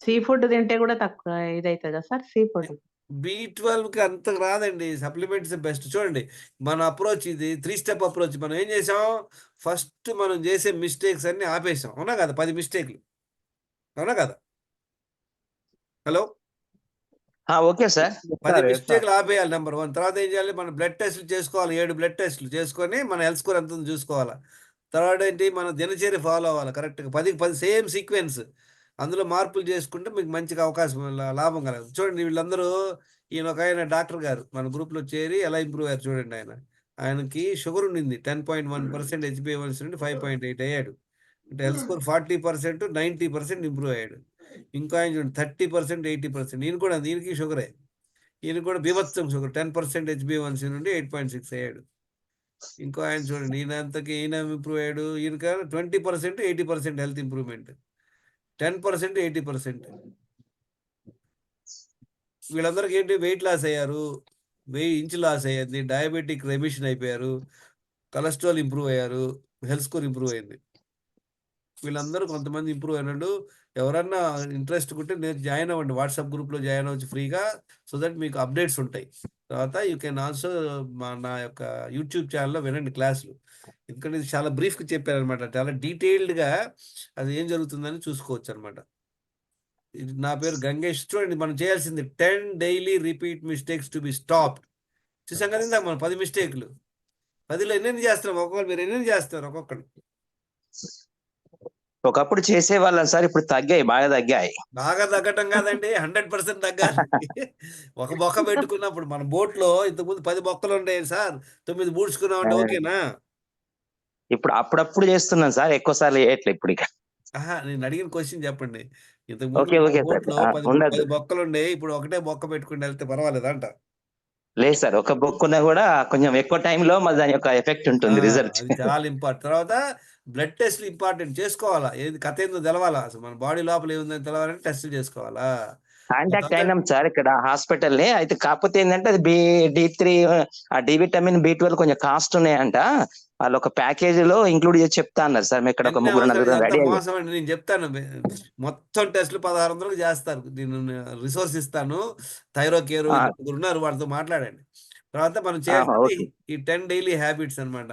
[SPEAKER 3] Sea food తింటే కూడా తక్కువ ఇదైతుంది కదా సార్? సీ ఫుడ్
[SPEAKER 1] B12కి అంత రాదండి, సప్లిమెంట్స్ బెస్ట్. చూడండి మన అప్రోచ్ ఇది 3 స్టెప్ అప్రోచ్. మనం ఏం చేసాం, ఫస్ట్ మనం చేసే మిస్టేక్స్ అన్ని ఆపేసాం, అవునా కదా? 10 మిస్టేక్లు, అవునా కదా? Hello,
[SPEAKER 5] okay sir.
[SPEAKER 1] 10 మిస్టేక్లు ఆపేయాలి నెంబర్ 1. తర్వాత ఏం చేయాలి, మన బ్లడ్ టెస్ట్లు చేసుకోవాలి, 7 బ్లడ్ టెస్ట్లు చేసుకొని మన హెల్త్ స్కోర్ ఎంత ఉందో చూసుకోవాలి. తర్వాత ఏంటి, మన దినచర్య ఫాలో అవ్వాలి కరెక్ట్గా, 10కి 10 సేమ్ సీక్వెన్స్. అందులో మార్పులు చేసుకుంటే మీకు మంచిగా అవకాశం లాభం కలగదు. చూడండి వీళ్ళందరూ, ఈయన ఒక ఆయన డాక్టర్ గారు మన గ్రూప్లో చేరి ఎలా ఇంప్రూవ్ అయ్యారు చూడండి. ఆయనకి షుగర్ ఉండింది 10.1%, HbA1c నుండి 5.8 అయ్యాడు. అంటే హెల్త్ స్కోర్ 40%, 90% ఇంప్రూవ్ అయ్యాడు. ఇంకా ఆయన చూడండి 30%, 80%. దీనికి షుగరే. ఈయన కూడా బీభత్సం షుగర్, 10% HbA1c నుండి 8.6 అయ్యాడు. ఇంకో ఆయన చూడండి, ఈయన ఇంప్రూవ్ అయ్యాడు. ఈయనక 20%, 80% హెల్త్ ఇంప్రూవ్మెంట్, 10%, 80%. వీళ్ళందరికీ ఏంటి, వెయిట్ లాస్ అయ్యారు, 1000 ఇంచ్ లాస్ అయ్యింది, డయాబెటిక్ రెమిషన్ అయిపోయారు, కొలెస్ట్రాల్ ఇంప్రూవ్ అయ్యారు, హెల్త్ స్కోర్ ఇంప్రూవ్ అయింది. వీళ్ళందరూ కొంతమంది ఇంప్రూవ్ అయినాడు. ఎవరన్నా ఇంట్రెస్ట్ ఉంటే నేను జాయిన్ అవ్వండి, వాట్సాప్ గ్రూప్లో జాయిన్ అవ్వచ్చు ఫ్రీగా, సో దట్ మీకు అప్డేట్స్ ఉంటాయి. తర్వాత యూ కెన్ ఆల్సో నా యొక్క యూట్యూబ్ ఛానల్లో వినండి క్లాసులు, ఎందుకంటే ఇది చాలా బ్రీఫ్గా చెప్పారనమాట, చాలా డీటెయిల్డ్గా అది ఏం జరుగుతుందని చూసుకోవచ్చు అనమాట. నా పేరు గంగేష్. చూడండి మనం చేయాల్సింది 10 daily repeat mistakes to be stop. చూసాం కదా ఇందాక మనం 10 మిస్టేక్లు, 10లో ఎన్ని చేస్తున్నాం, ఒక్కొక్కరు మీరు ఎన్ని చేస్తారు ఒక్కొక్కరు.
[SPEAKER 5] ఒకప్పుడు చేసే వాళ్ళం సార్, ఇప్పుడు తగ్గాయి, బాగా తగ్గాయి.
[SPEAKER 1] బాగా తగ్గటం కాదండి, 100% తగ్గాలి. ఒక బొక్క పెట్టుకున్నప్పుడు మన బోట్లో ఇంతకుముందు 10 బొక్కలు ఉండేవి సార్, 9 బూడ్చుకున్నామంటే ఓకేనా?
[SPEAKER 5] ఇప్పుడు అప్పుడప్పుడు చేస్తున్నాం సార్, ఎక్కువ సార్లు చేయట్లే ఇప్పుడు ఇక.
[SPEAKER 1] నేను అడిగిన క్వశ్చన్ చెప్పండి.
[SPEAKER 5] ఓకే
[SPEAKER 1] ఇంతకుముందు
[SPEAKER 5] ఓకే సార్,
[SPEAKER 1] బోట్లో 10
[SPEAKER 5] ఉండదు.
[SPEAKER 1] బొక్కలు ఉండే, ఇప్పుడు ఒకటే బొక్క పెట్టుకుని వెళ్తే పర్వాలేదంట.
[SPEAKER 5] లేదు సార్, ఒక బొక్కున్నా కూడా కొంచెం ఎక్కువ టైంలో మరి దాని యొక్క ఎఫెక్ట్ ఉంటుంది, రిజల్ట్.
[SPEAKER 1] అది చాలా ఇంపార్టెంట్. తర్వాత బ్లడ్ టెస్ట్లు ఇంపార్టెంట్ చేసుకోవాలా, ఏది కథ ఏందో తెలవాలా, అసలు మన బాడీ లోపల ఏముందని తెలవాలంటే టెస్టులు చేసుకోవాలా.
[SPEAKER 5] కాంటాక్ట్ అయినాం సార్ ఇక్కడ హాస్పిటల్ ని, అయితే కాకపోతే ఏంటంటే అది D3, డి విటమిన్, B12 కొంచెం కాస్ట్ ఉన్నాయంట. వాళ్ళు ఒక ప్యాకేజ్ లో ఇంక్లూడ్ చేసి చెప్తా అన్నారు సార్. మేము ఇక్కడ ఒక 3-4 రెడీ అయ్యాం.
[SPEAKER 1] మోసం అండి, నేను చెప్తాను, మొత్తం టెస్టులు 1600 చేస్తారు. నేను రిసోర్స్ ఇస్తాను, థైరో కేర్ ఉన్నారు, వాళ్ళతో మాట్లాడండి. తర్వాత మనం చేయాల్సింది ఈ 10 డైలీ హ్యాబిట్స్ అనమాట.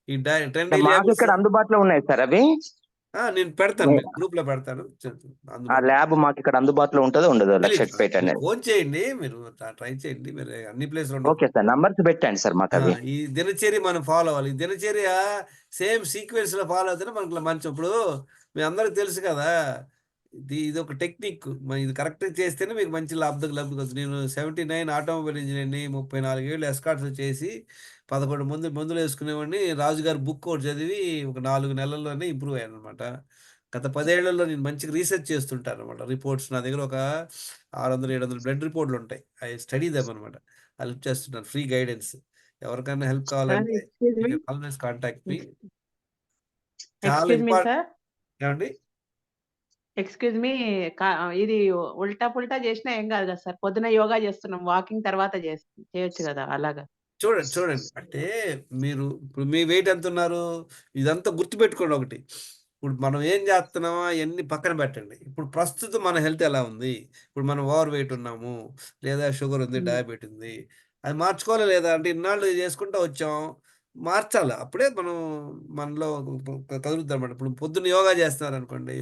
[SPEAKER 1] ఈ 10 డైలీ
[SPEAKER 5] మాకు ఇక్కడ అందుబాటులో ఉన్నాయి సార్ అవి.
[SPEAKER 1] నేను పెడతాను, గ్రూప్ లో పెడతాను.
[SPEAKER 5] ఆ ల్యాబ్ మాకు ఇక్కడ అందుబాటులో ఉంటుందో ఉండదో లక్షపేట అనేది.
[SPEAKER 1] ఫోన్ చేయండి, మీరు ట్రై చేయండి, మీరు అన్ని ప్లేస్ లో.
[SPEAKER 5] ఓకే సార్, నంబర్స్ పెట్టండి సార్ మాకు అవి.
[SPEAKER 1] ఈ దినచర్య మనం ఫాలో అవ్వాలి. ఈ దినచర్య సేమ్ సీక్వెన్స్ లో ఫాలో అవుతేనే మనకు మంచి. ఇప్పుడు మీ అందరికి తెలుసు కదా, ఇది ఒక టెక్నిక్, ఇది కరెక్ట్ చేస్తేనే మీకు మంచి లబ్ధి. నేను 79 ఆటోమొబైల్ ఇంజనీర్ని, 34 ఏళ్ళు ఎస్కాట్స్ చేసి 11 మందులు వేసుకునేవాడిని. రాజుగారి బుక్ ఒకటి చదివి ఒక 4 నెలల్లోనే ఇంప్రూవ్ అయ్యాను అనమాట. గత 10 ఏళ్లలో నేను మంచిగా రీసెర్చ్ చేస్తుంటాను అనమాట. రిపోర్ట్స్ నా దగ్గర ఒక 600-700 బ్లడ్ రిపోర్ట్లు ఉంటాయి. అవి స్టడీ దమ్ అనమాట, హెల్ప్ చేస్తున్నాను, ఫ్రీ గైడెన్స్. ఎవరికైనా హెల్ప్ కావాలంటే ఆల్వేస్ కాంటాక్ట్ మీ. చాలా ఇంపార్టెంట్. ఏమండి,
[SPEAKER 3] ఎక్స్క్యూజ్ మీ, ఇది ఉల్టా పుల్టా చేసినా ఏం కాదు కదా సార్? పొద్దున యోగా చేస్తున్నాం, వాకింగ్ తర్వాత చేయొచ్చు కదా అలాగా?
[SPEAKER 1] చూడండి అంటే మీరు ఇప్పుడు మీ వెయిట్ ఎంత ఉన్నారు, ఇదంతా గుర్తుపెట్టుకోండి. ఒకటి, ఇప్పుడు మనం ఏం చేస్తున్నామో అవన్నీ పక్కన పెట్టండి. ఇప్పుడు ప్రస్తుతం మన హెల్త్ ఎలా ఉంది, ఇప్పుడు మనం ఓవర్ వెయిట్ ఉన్నాము, లేదా షుగర్ ఉంది, డయాబెటీస్ ఉంది, అది మార్చుకోవాలి లేదా అంటే ఇన్నాళ్ళు చేసుకుంటూ వచ్చాం, మార్చాలి. అప్పుడే మనలో కదులుతాం అన్నమాట. ఇప్పుడు పొద్దున్న యోగా చేస్తున్నారు అనుకోండి,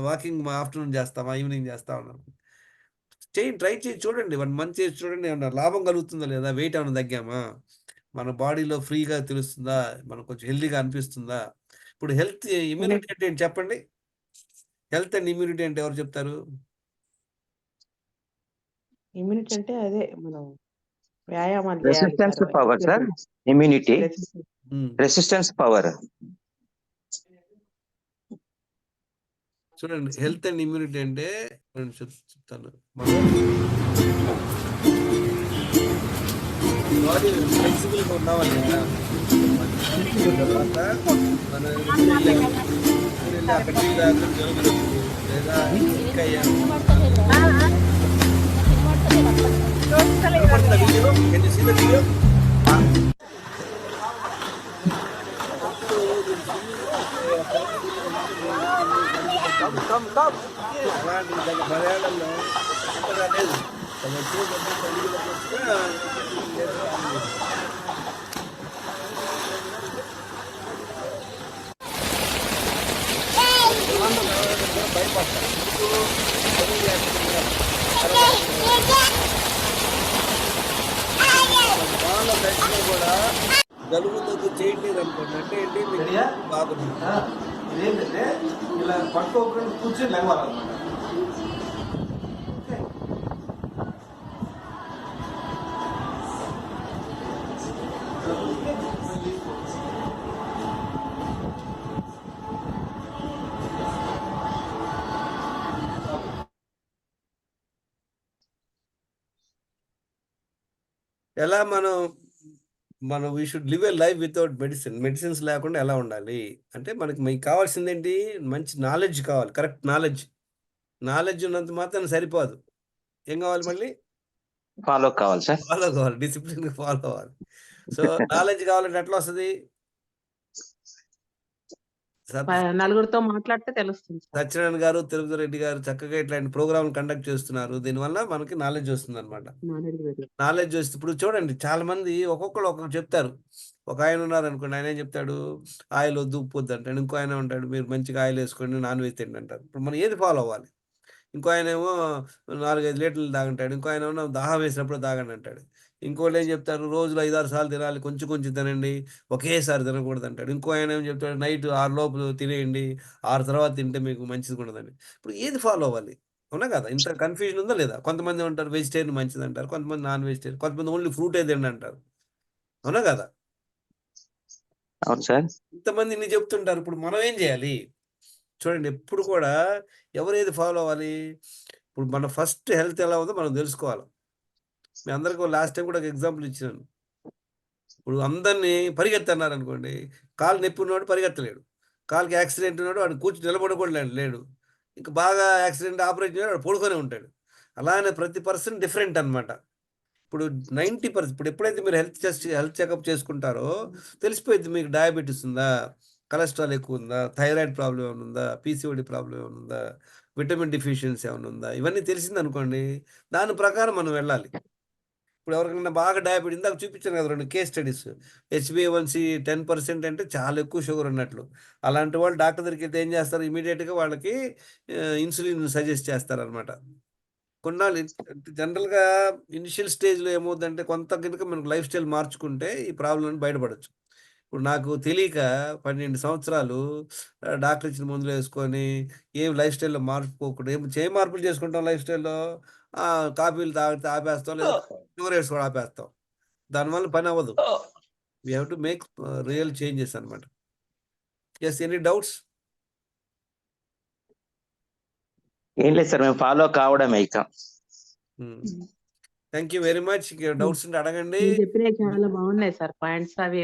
[SPEAKER 1] వాకింగ్ ఆఫ్టర్నూన్ చేస్తామా, ఈవినింగ్ చేస్తా ఉన్నాం, చేయండి, ట్రై చేసి చూడండి, 1 మంత్ చేసి చూడండి, ఏమన్నా లాభం కలుగుతుందా లేదా, వెయిట్ ఏమైనా తగ్గామా, మన బాడీలో ఫ్రీగా తెలుస్తుందా, మనకు కొంచెం హెల్తీగా అనిపిస్తుందా. ఇప్పుడు హెల్త్ ఇమ్యూనిటీ అంటే ఏంటి చెప్పండి, హెల్త్ అండ్ ఇమ్యూనిటీ అంటే ఎవరు చెప్తారు?
[SPEAKER 3] ఇమ్యూనిటీ అంటే అదే మనం వ్యాయామాలు
[SPEAKER 5] resistance power sir, immunity resistance power.
[SPEAKER 1] చూడండి, హెల్త్ అండ్ ఇమ్యూనిటీ అంటే చెప్తాను, బాడీ ఫ్లెక్సిబుల్గా ఉండాలి కదా. తర్వాత మనం ఎప్పుడు వెళ్ళి అక్కడ టీ తాగుతూ జరుగుతుంది లేదా ఇంకా అయ్యాము video can you see the video అలాంటి మలయాళంలో అంతగా లేదు భయపడతారు వాళ్ళ దర్శనం కూడా జలుబు దగ్గర చేయట్లేదు అనుకోండి అంటే ఏంటి మీకు బాగుంటుంది ఇదేంటంటే ఇలా పట్టుకోకుండా కూర్చొని లేవాలన్నమాట ఎలా మనం we should live a life without medicines లేకుండా ఎలా ఉండాలి అంటే మీకు కావాల్సింది ఏంటి మంచి నాలెడ్జ్ కావాలి కరెక్ట్ నాలెడ్జ్ ఉన్నంత మాత్రం సరిపోదు ఏం కావాలి మళ్ళీ
[SPEAKER 5] ఫాలో కావాలి సార్.
[SPEAKER 1] ఫాలో కావాలి డిసిప్లిన్ ఫాలో అవ్వాలి సో నాలెడ్జ్ కావాలంటే ఎట్లా వస్తుంది
[SPEAKER 3] నలుగురితో మాట్లాడితే తెలుస్తుంది సార్.
[SPEAKER 1] సత్యనారాయణ గారు తిరుపతి రెడ్డి గారు చక్కగా ఇట్లాంటి ప్రోగ్రామ్ కండక్ట్ చేస్తున్నారు దీనివల్ల మనకి నాలెడ్జ్ వస్తుంది అనమాట నాలెడ్జ్ వస్తుంది ఇప్పుడు చూడండి చాలా మంది ఒక్కొక్కరు ఒక్కొక్కరు చెప్తారు ఒక ఆయన ఉన్నారు అనుకోండి ఆయన ఏం చెప్తాడు ఆయిల్ వద్దు ఉప్పు వద్దు అంటాడు ఇంకో ఆయన ఉంటాడు మీరు మంచిగా ఆయిల్ వేసుకోండి నాన్ వెజ్ తిండి అంటారు ఇప్పుడు మనం ఏది ఫాలో అవ్వాలి ఇంకో ఆయన ఏమో 4-5 లీటర్లు తాగంటాడు ఇంకో ఆయన ఏమో దాహం వేసినప్పుడు తాగండి అంటాడు ఇంకోళ్ళు ఏం చెప్తారు రోజులో 5-6 సార్లు తినాలి కొంచెం కొంచెం తినండి ఒకేసారి తినకూడదు అంటాడు ఇంకో ఆయన ఏం చెప్తాడు నైట్ 6 లోపు తినేయండి 6 తర్వాత తింటే మీకు మంచిది ఉండదని ఇప్పుడు ఏది ఫాలో అవ్వాలి అవునా కదా ఇంత కన్ఫ్యూజన్ ఉందా లేదా కొంతమంది ఉంటారు వెజిటేరియన్ మంచిది అంటారు కొంతమంది నాన్ వెజిటేరియన్ కొంతమంది ఓన్లీ ఫ్రూటే తిండి అంటారు అవునా కదా
[SPEAKER 5] అవును సార్.
[SPEAKER 1] ఇంతమంది ఇన్ని చెప్తుంటారు ఇప్పుడు మనం ఏం చేయాలి చూడండి ఎప్పుడు కూడా ఎవరేది ఫాలో అవ్వాలి ఇప్పుడు మన ఫస్ట్ హెల్త్ ఎలా ఉందో మనం తెలుసుకోవాలి మీ అందరికీ లాస్ట్ టైం కూడా ఒక ఎగ్జాంపుల్ ఇచ్చినాను ఇప్పుడు అందరినీ పరిగెత్తన్నారు అనుకోండి కాలు నొప్పి ఉన్నవాడు పరిగెత్తలేడు కాలుకి యాక్సిడెంట్ ఉన్నాడు వాడు కూర్చొని నిలబడి కూడా లేడు ఇంకా బాగా యాక్సిడెంట్ ఆపరేషన్ వాడు పడుకొని ఉంటాడు అలానే ప్రతి పర్సన్ డిఫరెంట్ అనమాట ఇప్పుడు 90% ఇప్పుడు ఎప్పుడైతే మీరు హెల్త్ చెకప్ చేసుకుంటారో తెలిసిపోయింది మీకు డయాబెటీస్ ఉందా కొలెస్ట్రాల్ ఎక్కువ ఉందా థైరాయిడ్ ప్రాబ్లం ఏమైనా ఉందా పీసీఓడి ప్రాబ్లం ఏమైనా ఉందా విటమిన్ డిఫిషియన్సీ ఏమైనా ఉందా ఇవన్నీ తెలిసింది అనుకోండి దాని ప్రకారం మనం వెళ్ళాలి ఇప్పుడు ఎవరికైనా బాగా డయాబెటీస్ ఇందాక చూపించాను కదా 2 కేస్ స్టడీస్ HbA1c 10% అంటే చాలా ఎక్కువ షుగర్ ఉన్నట్లు అలాంటి వాళ్ళు డాక్టర్ దగ్గరికి వెళ్తే ఏం చేస్తారు ఇమీడియట్గా వాళ్ళకి ఇన్సులిన్ సజెస్ట్ చేస్తారనమాట కొన్నాళ్ళు జనరల్గా ఇనిషియల్ స్టేజ్లో ఏమవుతుందంటే కొంత కనుక మనకు లైఫ్ స్టైల్ మార్చుకుంటే ఈ ప్రాబ్లం బయటపడవచ్చు ఇప్పుడు నాకు తెలియక 12 సంవత్సరాలు డాక్టర్ ఇచ్చిన మందులు వేసుకొని ఏం లైఫ్ స్టైల్లో మార్చుకోకుండా ఏం మార్పులు చేసుకుంటాం లైఫ్ స్టైల్లో కాఫీలు తాగితే ఆపేస్తాం లేదా షుగర్ వేసుకోవడం ఆపేస్తాం దానివల్ల పని అవ్వదు we have to make real changes అనమాట ఎస్ ఎనీ డౌట్స్
[SPEAKER 5] ఏం లేదు సార్ మేము ఫాలో కావడమే ఇక.
[SPEAKER 1] Thank you very much doubts ఉంటే అడగండి
[SPEAKER 3] మీరు చెప్పినవి చాలా బాగున్నాయి సార్ పాయింట్స్ అవి